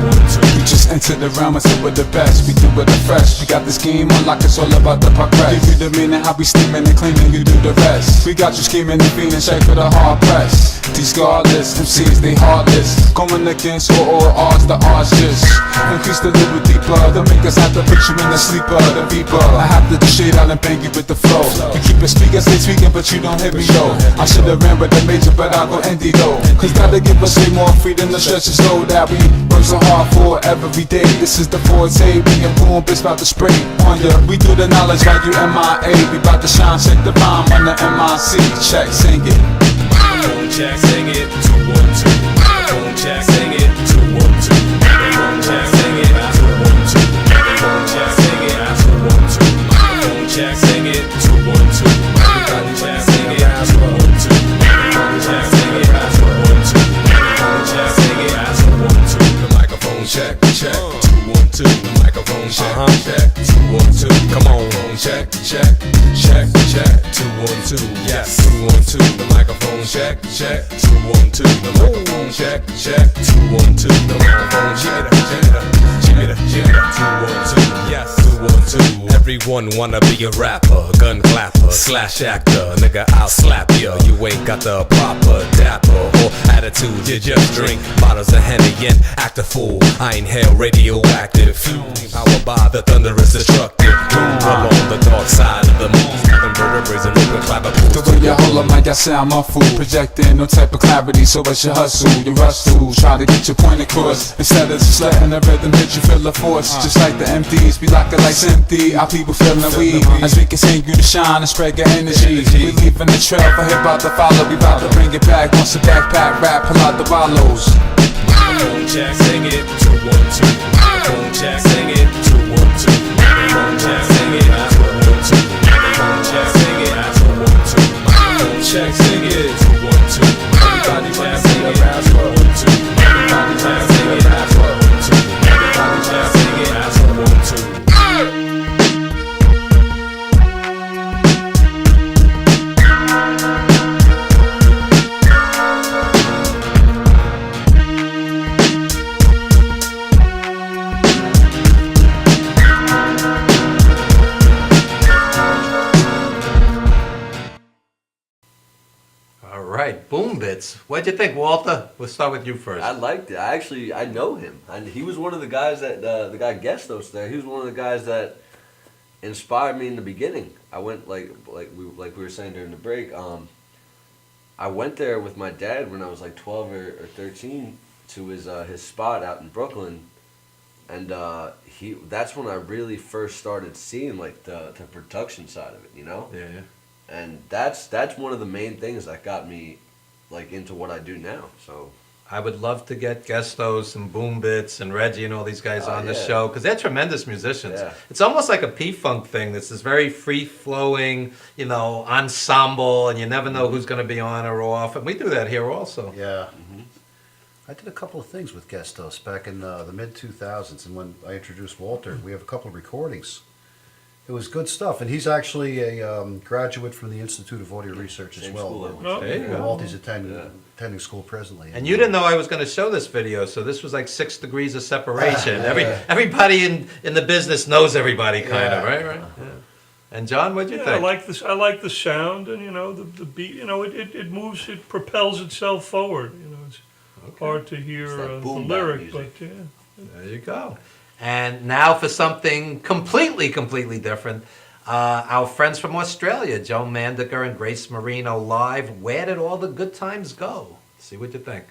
212. We just entered the realm and said we're the best. We do it fresh. We got this game on lock, it's all about the progress. Give you the meaning, how we steaming and claiming you do the rest. We got you scheming and feeling shake for the hard press. These godless MCs, they heartless. Going against all odds, the odds just increase the little deeper. They'll make us have to put you in the sleeper, the beeper. I have to do shit out and bang you with the flow. You keep it speaking, stay speaking, but you don't hit me though. I should've ran with the major, but I'll go indie though. Cause gotta give us way more freedom to stretch the slow that we work so hard for every day. This is the forte, we and boom, bitch about to spray on ya. We do the knowledge like you MIA. We about to shine, check the bomb on the MIC. Check, sing it. Microphone check, sing it, 212. Microphone check, sing it, 212. Microphone check, sing it, 212. Microphone check, sing it, 212. Microphone check, sing it, 212. Microphone check, sing it, 212. Microphone check, sing it, 212. Microphone check, sing it, 212. The microphone check, check, 212. The microphone check, check, 212. Come on, check, check, check, check, 212. Yes, 212. The microphone check, check, 212. The microphone check, check, 212. The microphone check, check, 212. Yes, 212. Everyone wanna be a rapper, gun clapper, slash actor. Nigga, I'll slap ya. You ain't got the proper dapper or attitude. You just drink bottles of Henny and act a fool. I inhale radioactive fumes. Powered by the thunderous destructive doom. Along the dark side of the moon. Vertebrae and open clapper. The way you hold up mic, I sound muffled. Projecting no type of clarity, so it's your hustle. You rush to try to get your point across. Instead of just letting the rhythm hit you, feel the force. Just like the MDs, be like the lights empty. Our people feeling we as we continue to shine and spread your energy. We leaving the trail for hip hop to follow. We about to bring it back once the backpack rap, pull out the wallows. Microphone check, sing it, 212. Microphone check, sing it, 212. Microphone check, sing it, 212. Microphone check, sing it, 212. Microphone check, sing it, 212. Everybody wanna sing it, 212. Everybody wanna sing it, 212. Everybody wanna sing it, 212. All right, Boom Bits. What'd you think, Walter? We'll start with you first. I liked it. I know him. He was one of the guys that the guy guest host there. He was one of the guys that inspired me in the beginning. I went like we were saying during the break. I went there with my dad when I was like 12 or 13 to his spot out in Brooklyn, and that's when I really first started seeing like the production side of it. You know. Yeah. And that's one of the main things that got me like into what I do now. So I would love to get Gestos and Boom Bits and Reggie and all these guys on the yeah. show because they're tremendous musicians. Yeah. It's almost like a P-Funk thing. This is very free-flowing, ensemble, and you never know who's going to be on or off. And we do that here also. Yeah. I did a couple of things with Gestos back in the mid-2000s, and when I introduced Walter, we have a couple of recordings. It was good stuff, and he's actually a graduate from the Institute of Audio Research as well. Where Walter's attending school presently. And you didn't know I was going to show this video, so this was like 6 degrees of separation. Everybody in the business knows everybody, kind of, right? Yeah. And John, what'd you think? I like this. I like the sound, and the beat. It moves. It propels itself forward. It's hard to hear the lyric, but yeah. There you go. And now for something completely different. Our friends from Australia, Joe Mandiker and Grace Marino live. Where did all the good times go? See what you think.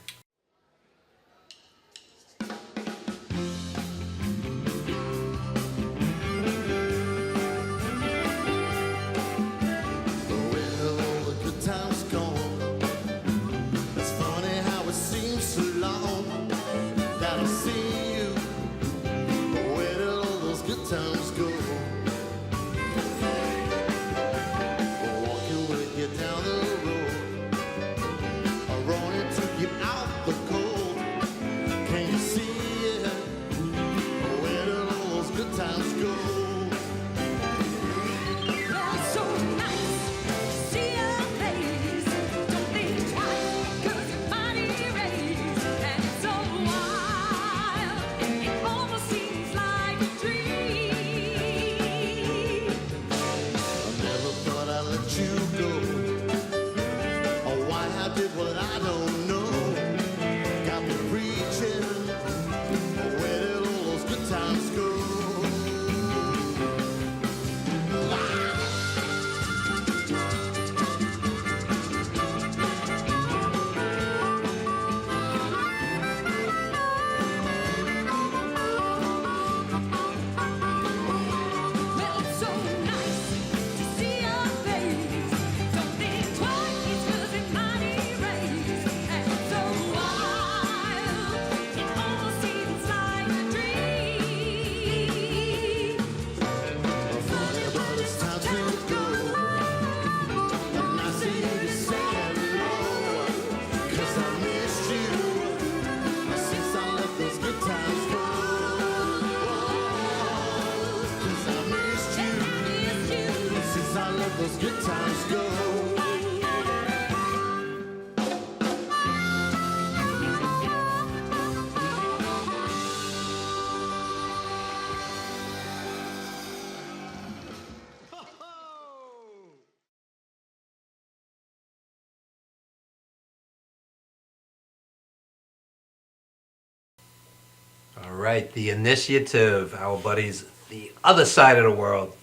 All right, the Initiative, our buddies, the other side of the world.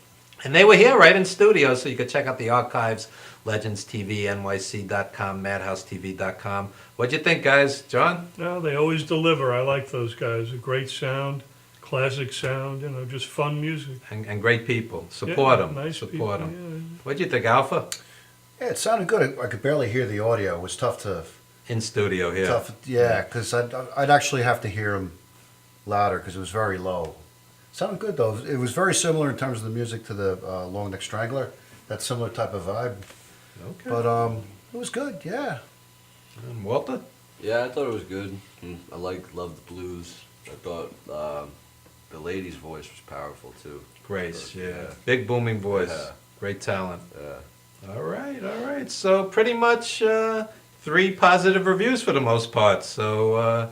And they were here right in studio, so you could check out the archives, legendstvnyc.com, madhousetv.com. What'd you think, guys? John? No, they always deliver. I like those guys. A great sound, classic sound, just fun music. And great people. Support them. Nice Support people, them. What'd you think, Alpha? Yeah, it sounded good. I could barely hear the audio. It was tough to... In studio, yeah. Yeah, because I'd actually have to hear them louder because it was very low. Sounded good though. It was very similar in terms of the music to the Long Neck Strangler. That similar type of vibe. Okay. But it was good, yeah. And Walter? Yeah, I thought it was good. Loved the blues. I thought the lady's voice was powerful too. Grace, yeah. Big booming voice. Yeah. Great talent. Yeah. All right. So pretty much 3 positive reviews for the most part. So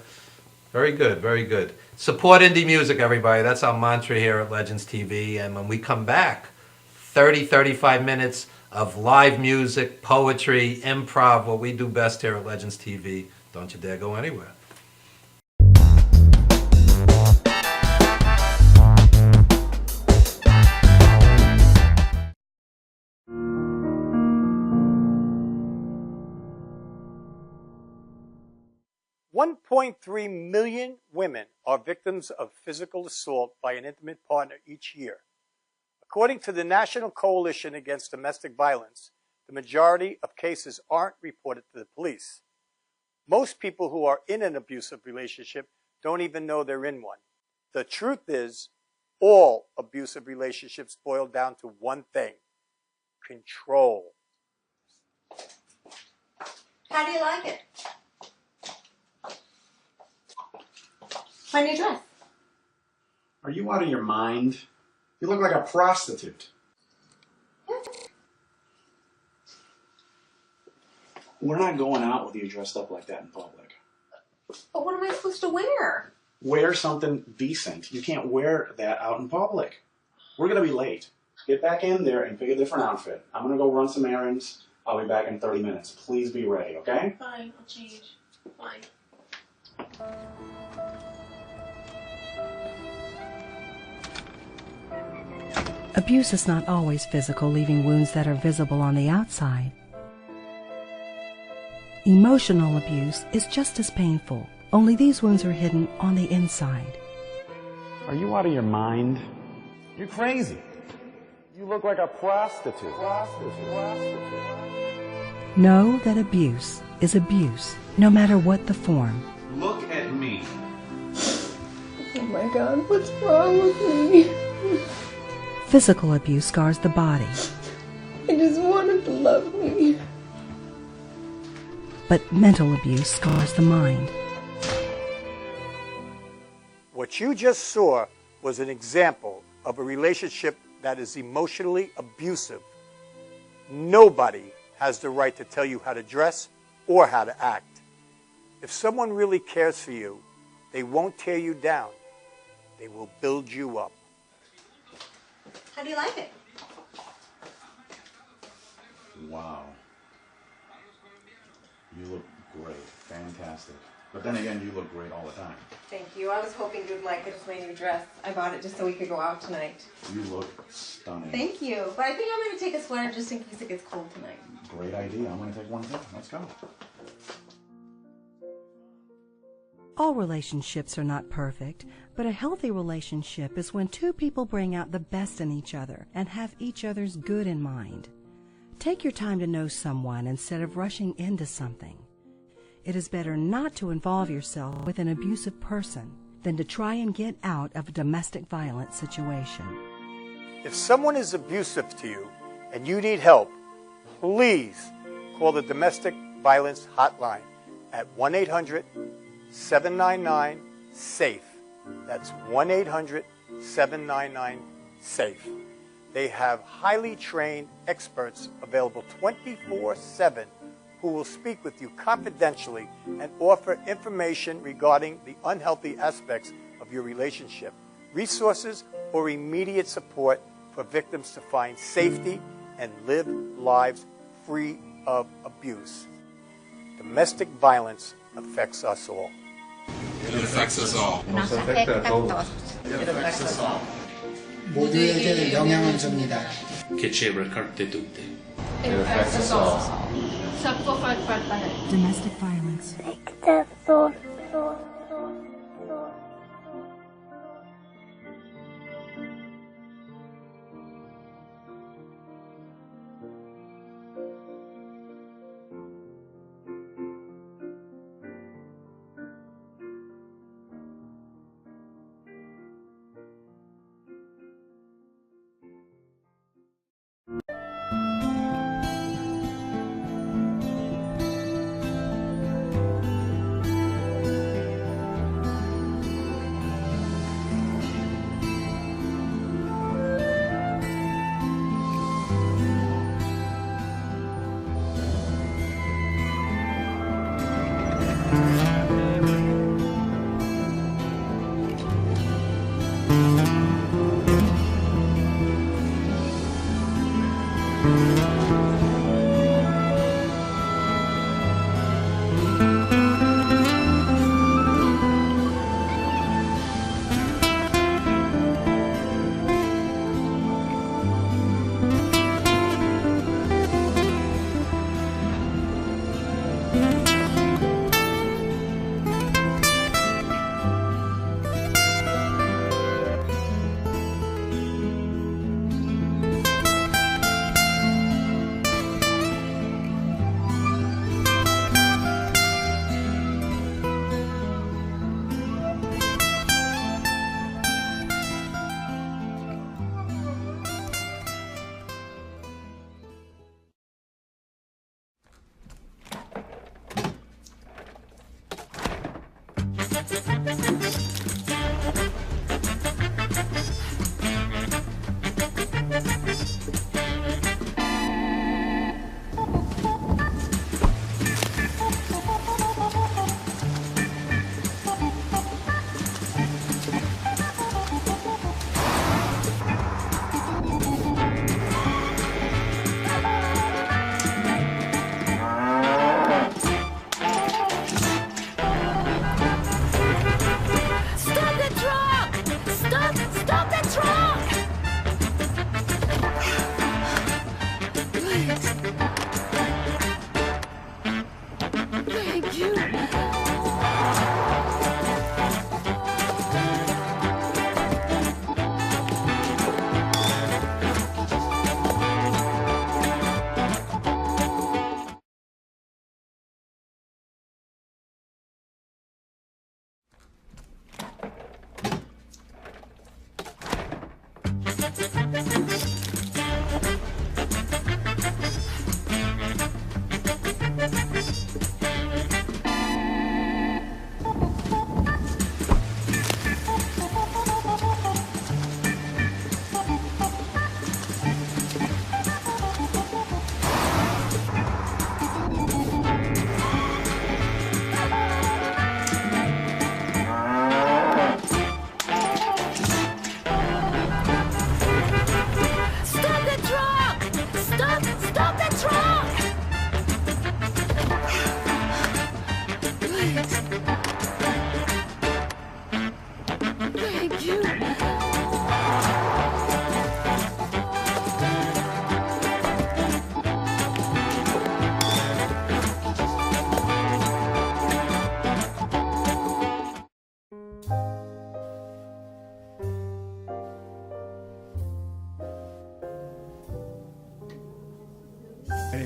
very good. Support indie music, everybody. That's our mantra here at Legends TV. And when we come back, 35 minutes of live music, poetry, improv, what we do best here at Legends TV. Don't you dare go anywhere. $1.3 million women are victims of physical assault by an intimate partner each year. According to the National Coalition Against Domestic Violence, the majority of cases aren't reported to the police. Most people who are in an abusive relationship don't even know they're in one. The truth is, all abusive relationships boil down to one thing: control. How do you like it? My new dress. Are you out of your mind? You look like a prostitute. We're not going out with you dressed up like that in public. But what am I supposed to wear? Wear something decent. You can't wear that out in public. We're going to be late. Get back in there and pick a different outfit. I'm going to go run some errands. I'll be back in 30 minutes. Please be ready, okay? Fine, I'll change. Fine. Abuse is not always physical, leaving wounds that are visible on the outside. Emotional abuse is just as painful, only these wounds are hidden on the inside. Are you out of your mind? You're crazy. You look like a prostitute. Know that abuse is abuse, no matter what the form. Look at me. Oh my God, what's wrong with me? Physical abuse scars the body, I just wanted to love me. but mental abuse scars the mind. What you just saw was an example of a relationship that is emotionally abusive. Nobody has the right to tell you how to dress or how to act. If someone really cares for you, they won't tear you down. They will build you up. How do you like it? Wow. You look great. Fantastic. But then again, you look great all the time. Thank you. I was hoping you'd like it. It's my new dress. I bought it just so we could go out tonight. You look stunning. Thank you. But I think I'm going to take a sweater just in case it gets cold tonight. Great idea. I'm going to take one too. Let's go. All relationships are not perfect, but a healthy relationship is when two people bring out the best in each other and have each other's good in mind. Take your time to know someone instead of rushing into something. It is better not to involve yourself with an abusive person than to try and get out of a domestic violence situation. If someone is abusive to you and you need help, please call the Domestic Violence Hotline at 1-800-799-SAFE. That's 1-800-799-SAFE. They have highly trained experts available 24/7 who will speak with you confidentially and offer information regarding the unhealthy aspects of your relationship, resources, or immediate support for victims to find safety and live lives free of abuse. Domestic violence affects us all. It affects us all. It affects us all. 모두에게 영향을 줍니다. Che ci ricarte tutte. It affects us all. Domestic violence.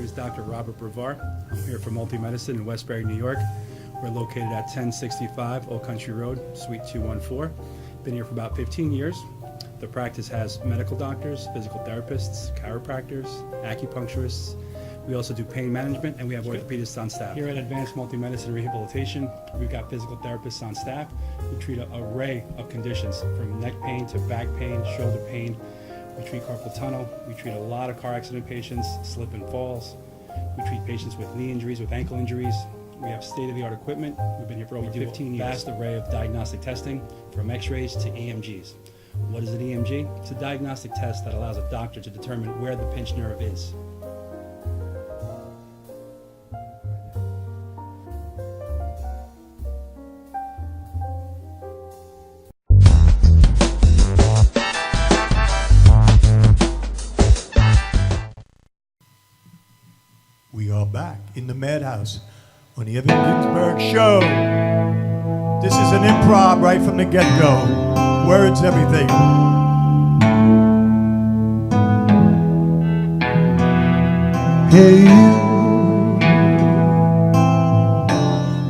is Dr. Robert Brevard. I'm here for Multi-Medicine in Westbury, New York. We're located at 1065 Old Country Road, Suite 214. Been here for about 15 years. The practice has medical doctors, physical therapists, chiropractors, acupuncturists. We also do pain management, and we have orthopedists on staff. Here at Advanced Multi-Medicine Rehabilitation, we've got physical therapists on staff who treat an array of conditions, from neck pain to back pain, shoulder pain. We treat carpal tunnel. We treat a lot of car accident patients, slip and falls. We treat patients with knee injuries, with ankle injuries. We have state-of-the-art equipment. We've been here for over 15 years. Vast array of diagnostic testing, from x-rays to EMGs. What is an EMG? It's a diagnostic test that allows a doctor to determine where the pinched nerve is. We are back in the Madhouse on the Evan Ginsberg Show. This is an improv right from the get-go. Words, everything. Hey you,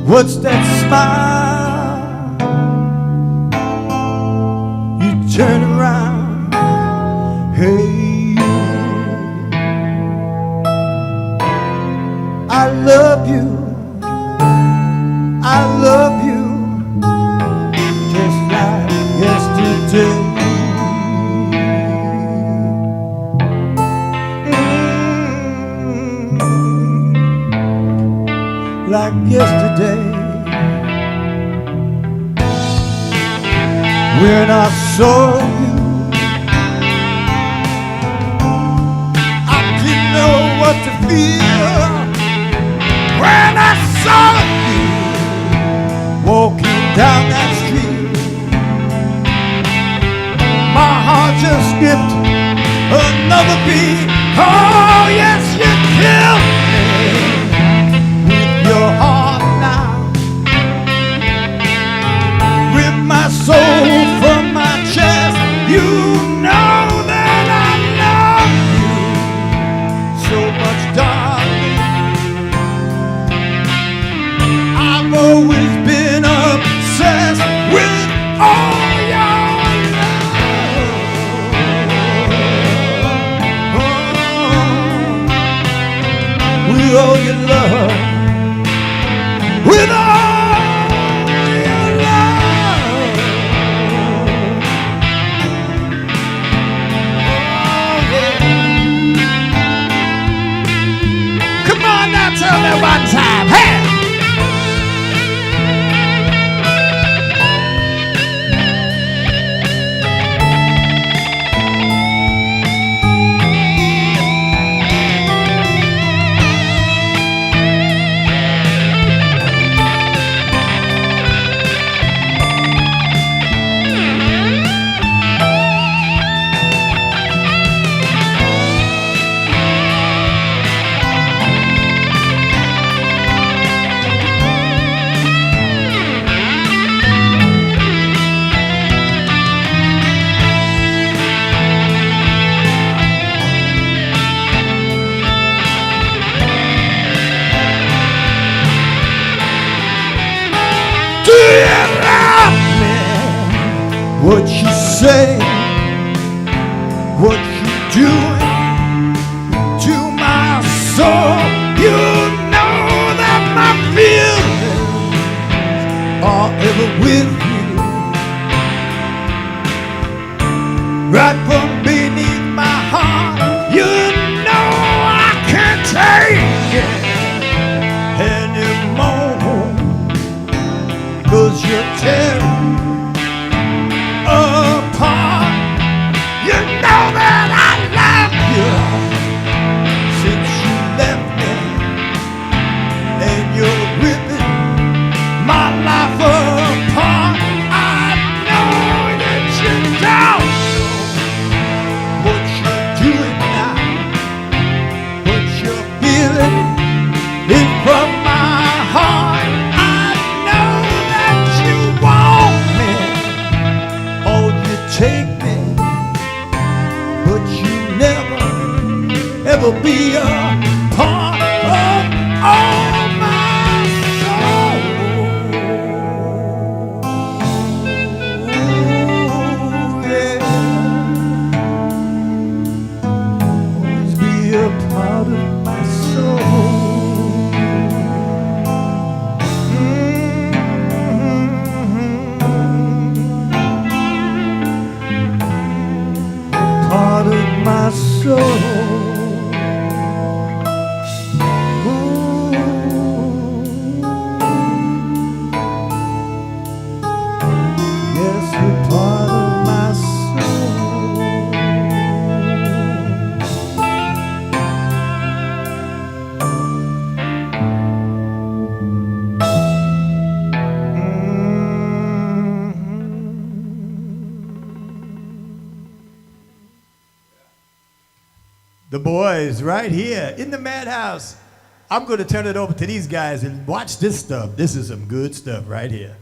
what's that smile? You turn around. Hey I love you, just like yesterday. Like yesterday, when I saw you, I didn't know what to feel. When I saw you walking down that street, my heart just skipped another beat. Oh yes, you killed me with your heart now. Rip my soul from my chest. You know that I love you so much, darling. I've always been obsessed with all your love. With all your love. With all your love. Oh, yeah. Come on now, tell me one time. Hey! What you say, what you doing to my soul. You know that my feelings are ever with you. Right from beneath my heart, you know I can't take it anymore. 'Cause you're tearing apart. You know that I love you since you left me, and you're ripping my life apart. I know that you don't know what you're doing now, what you're feeling is from my heart. I know that you want me, oh you take me, but you never ever be a part the boys right here in the madhouse. I'm going to turn it over to these guys and watch this stuff. This is some good stuff right here.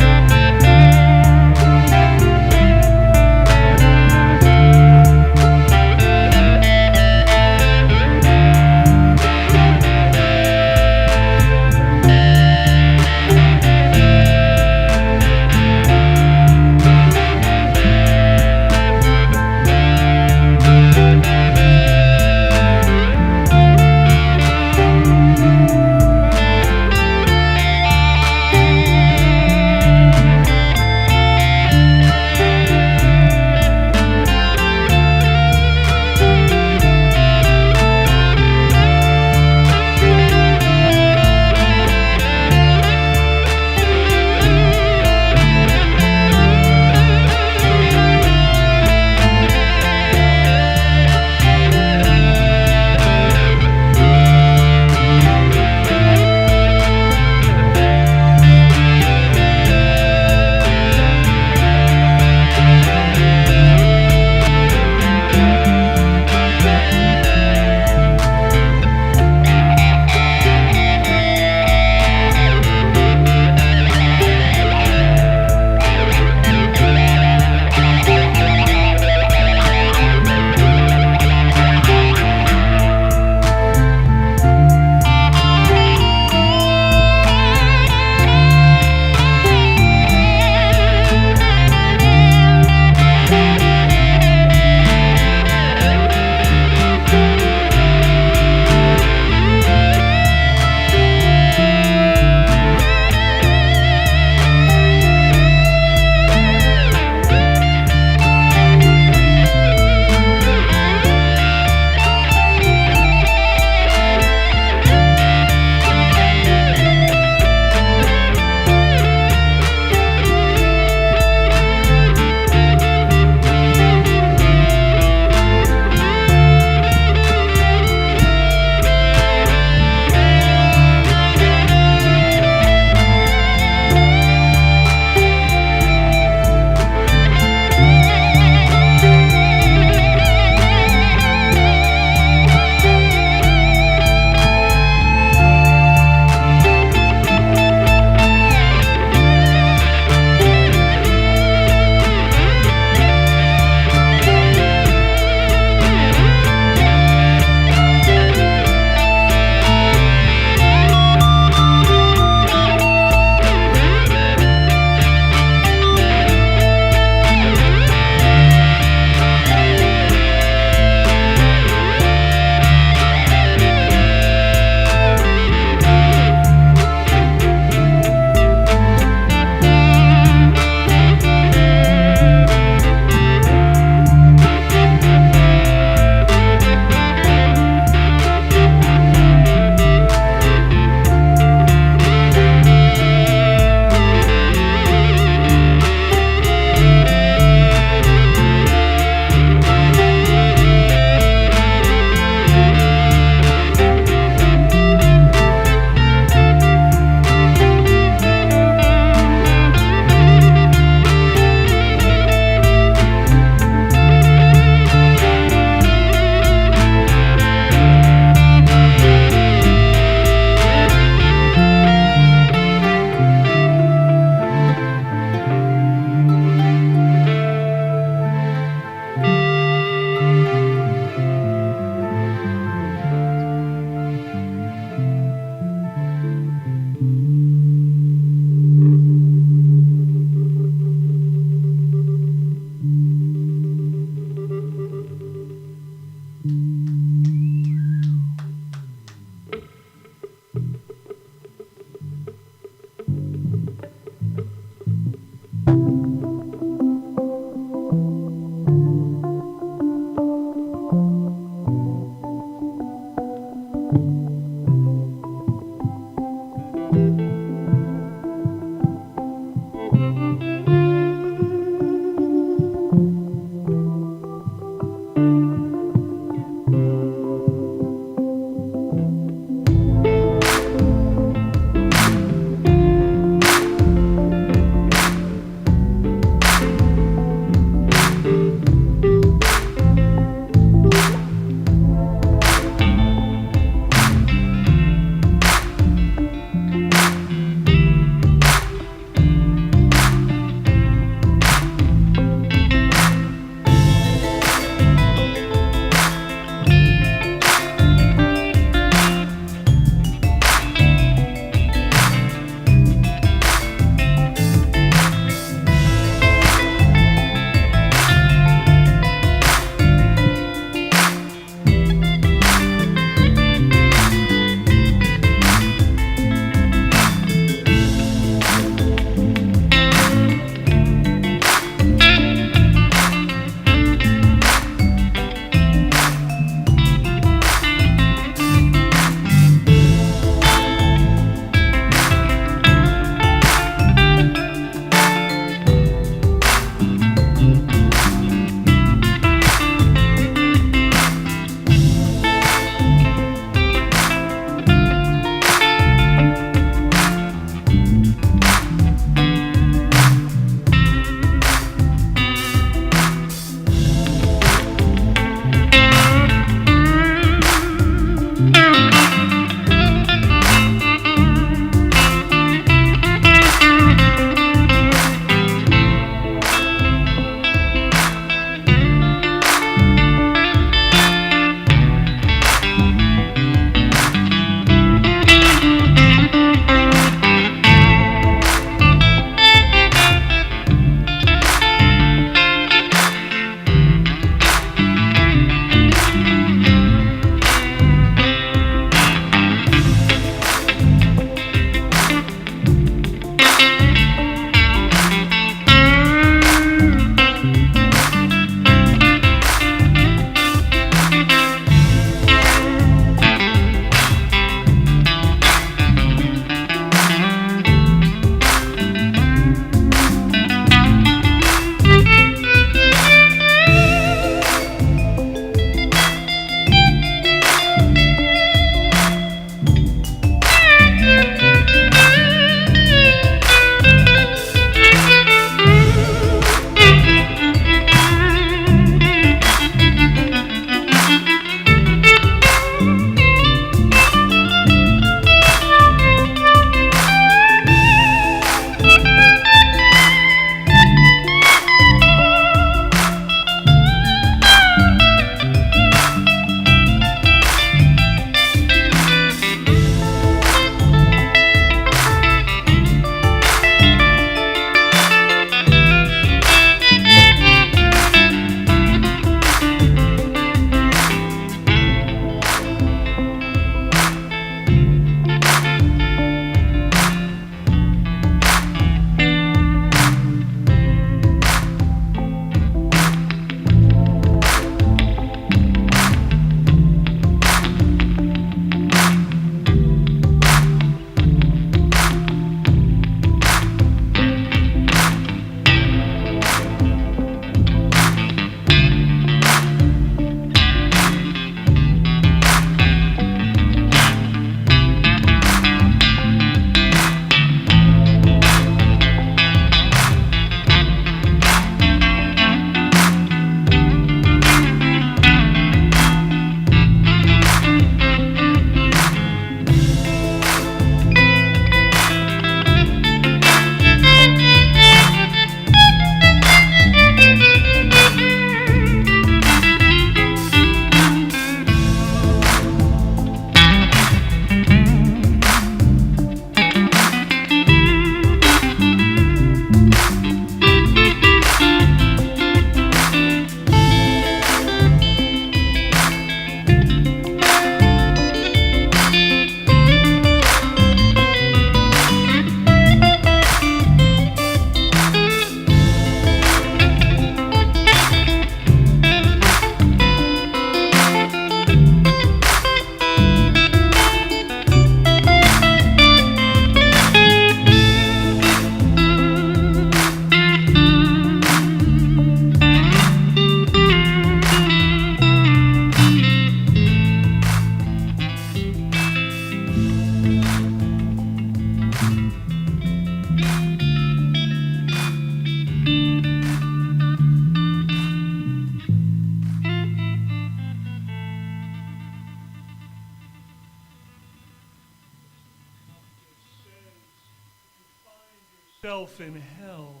yourself in hell,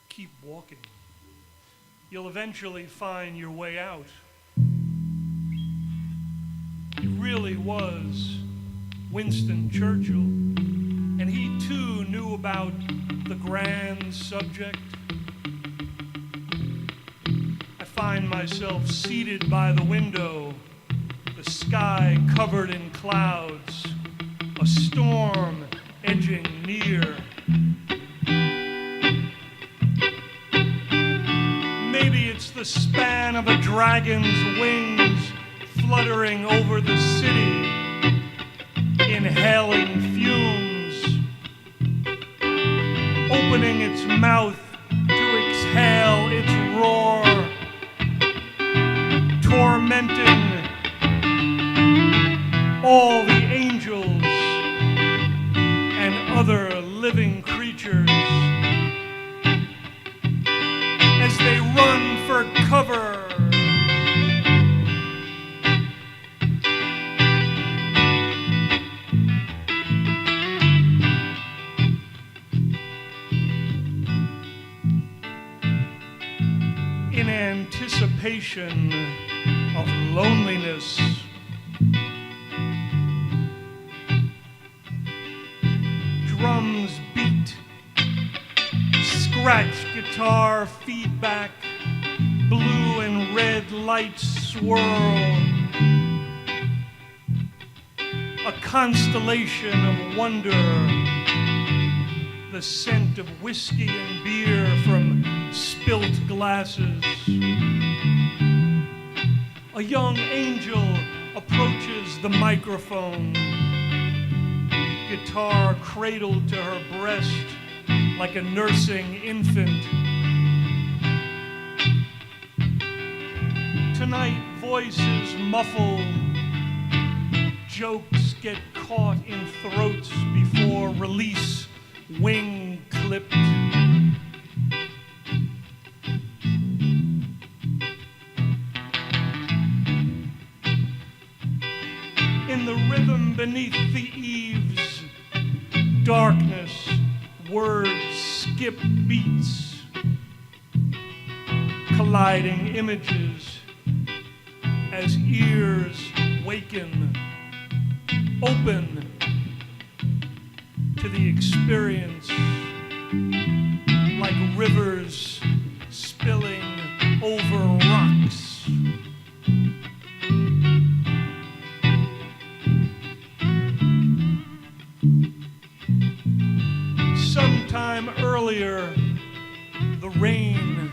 keep walking. You'll eventually find your way out. He really was Winston Churchill, and he too knew about the grand subject. I find myself seated by the window, the sky covered in clouds, a storm edging near. Maybe it's the span of a dragon's wings fluttering over the city, inhaling fumes, opening its mouth to exhale its roar, tormenting all the angels and other living creatures as they run for cover. In anticipation of loneliness. Drums beat, scratch guitar feedback, blue and red lights swirl. A constellation of wonder, the scent of whiskey and beer from spilt glasses. A young angel approaches the microphone, guitar cradled to her breast like a nursing infant. Tonight, voices muffle, jokes get caught in throats before release, wing clipped. In the rhythm beneath the eaves, darkness, words skip beats, colliding images as ears waken, open to the experience, like rivers spilling over rocks. Sometime earlier, the rain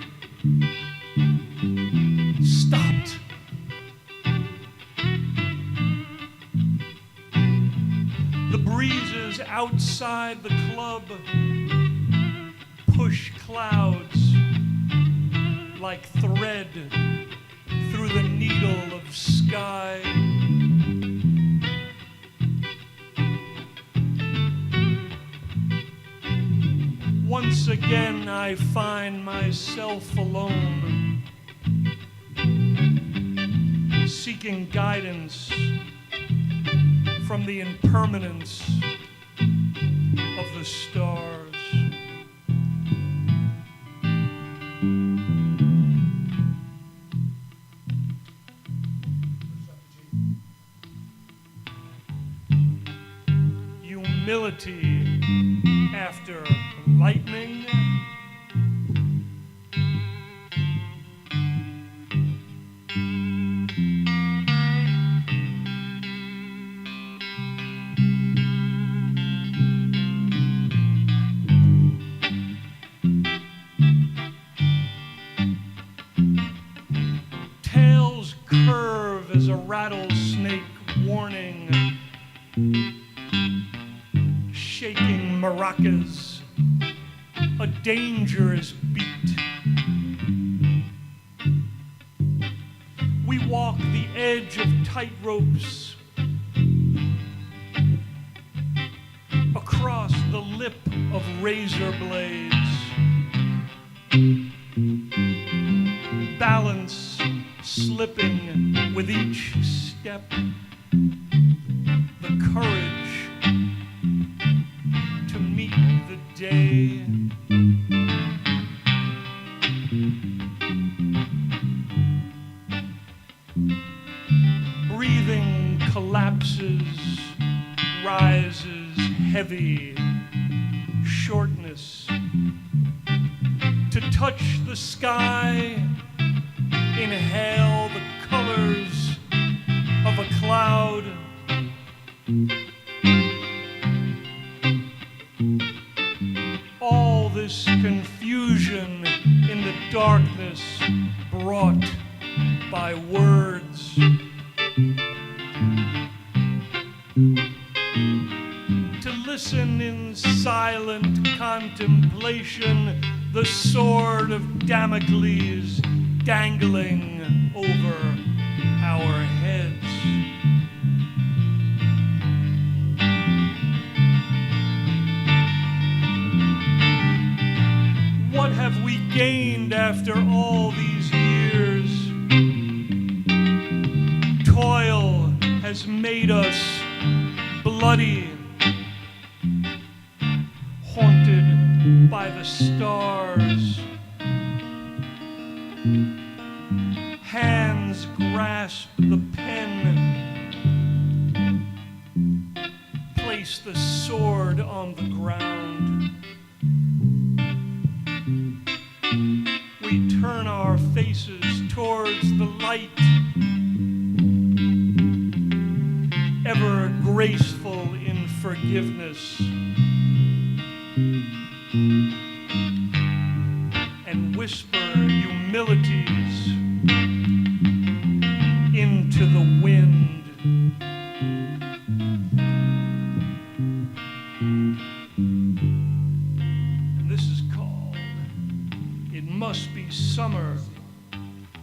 stopped. The breezes outside the club push clouds like thread through the needle of sky. Once again I find myself alone, seeking guidance from the impermanence of the stars. Humility after lightning. Tails curve as a rattlesnake warning, shaking maracas, a dangerous beat. We walk the edge of tightropes, across the lip of razor blades. Balance slipping with each step. The courage to meet the day. collapses, rises heavy, shortness. To touch the sky, inhale the colors of a cloud. All this confusion in the darkness brought by words. To listen in silent contemplation, the sword of Damocles dangling over our heads. What have we gained after all these years? Toil has made us bloody, haunted by the stars. Hands grasp the pen, place the sword on the ground. We turn our faces towards the light, ever graceful in forgiveness, and whisper humilities into the wind. And this is called It Must Be Summer,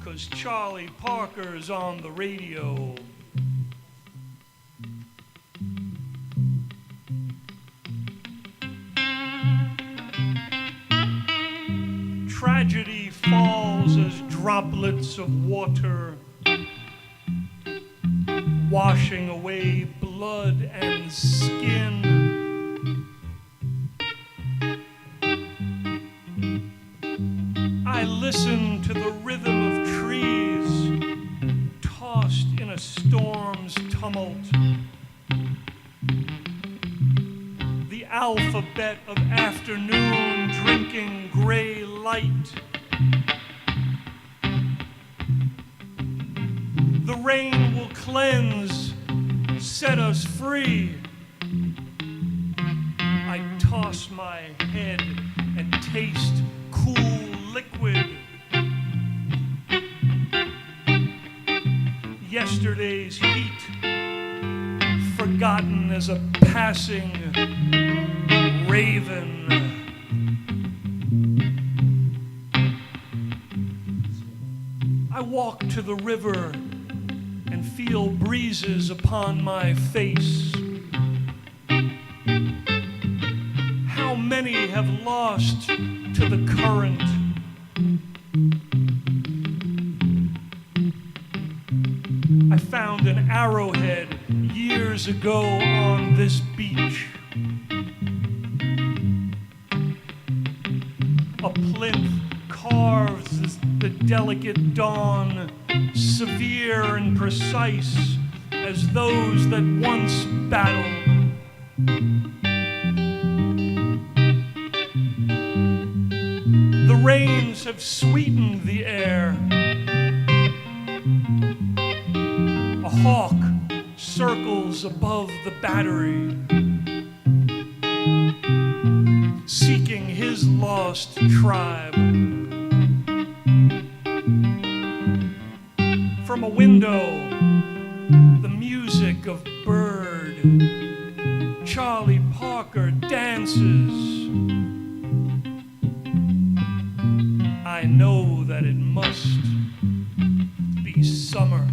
'cause Charlie Parker's on the radio. Tragedy falls as droplets of water, washing away blood and skin. I listen to the rhythm of trees tossed in a storm's tumult. The alphabet of afternoon drinking gray light. The rain will cleanse, set us free. I toss my head and taste cool liquid. Yesterday's heat, forgotten as a passing raven. I walk to the river and feel breezes upon my face. How many have lost to the current? I found an arrowhead years ago on this beach. A plinth carves the delicate dawn, severe and precise as those that once battled. The rains have sweetened the air. A hawk circles above the battery, seeking his lost tribe. From a window, the music of bird. Charlie Parker dances. I know that it must be summer.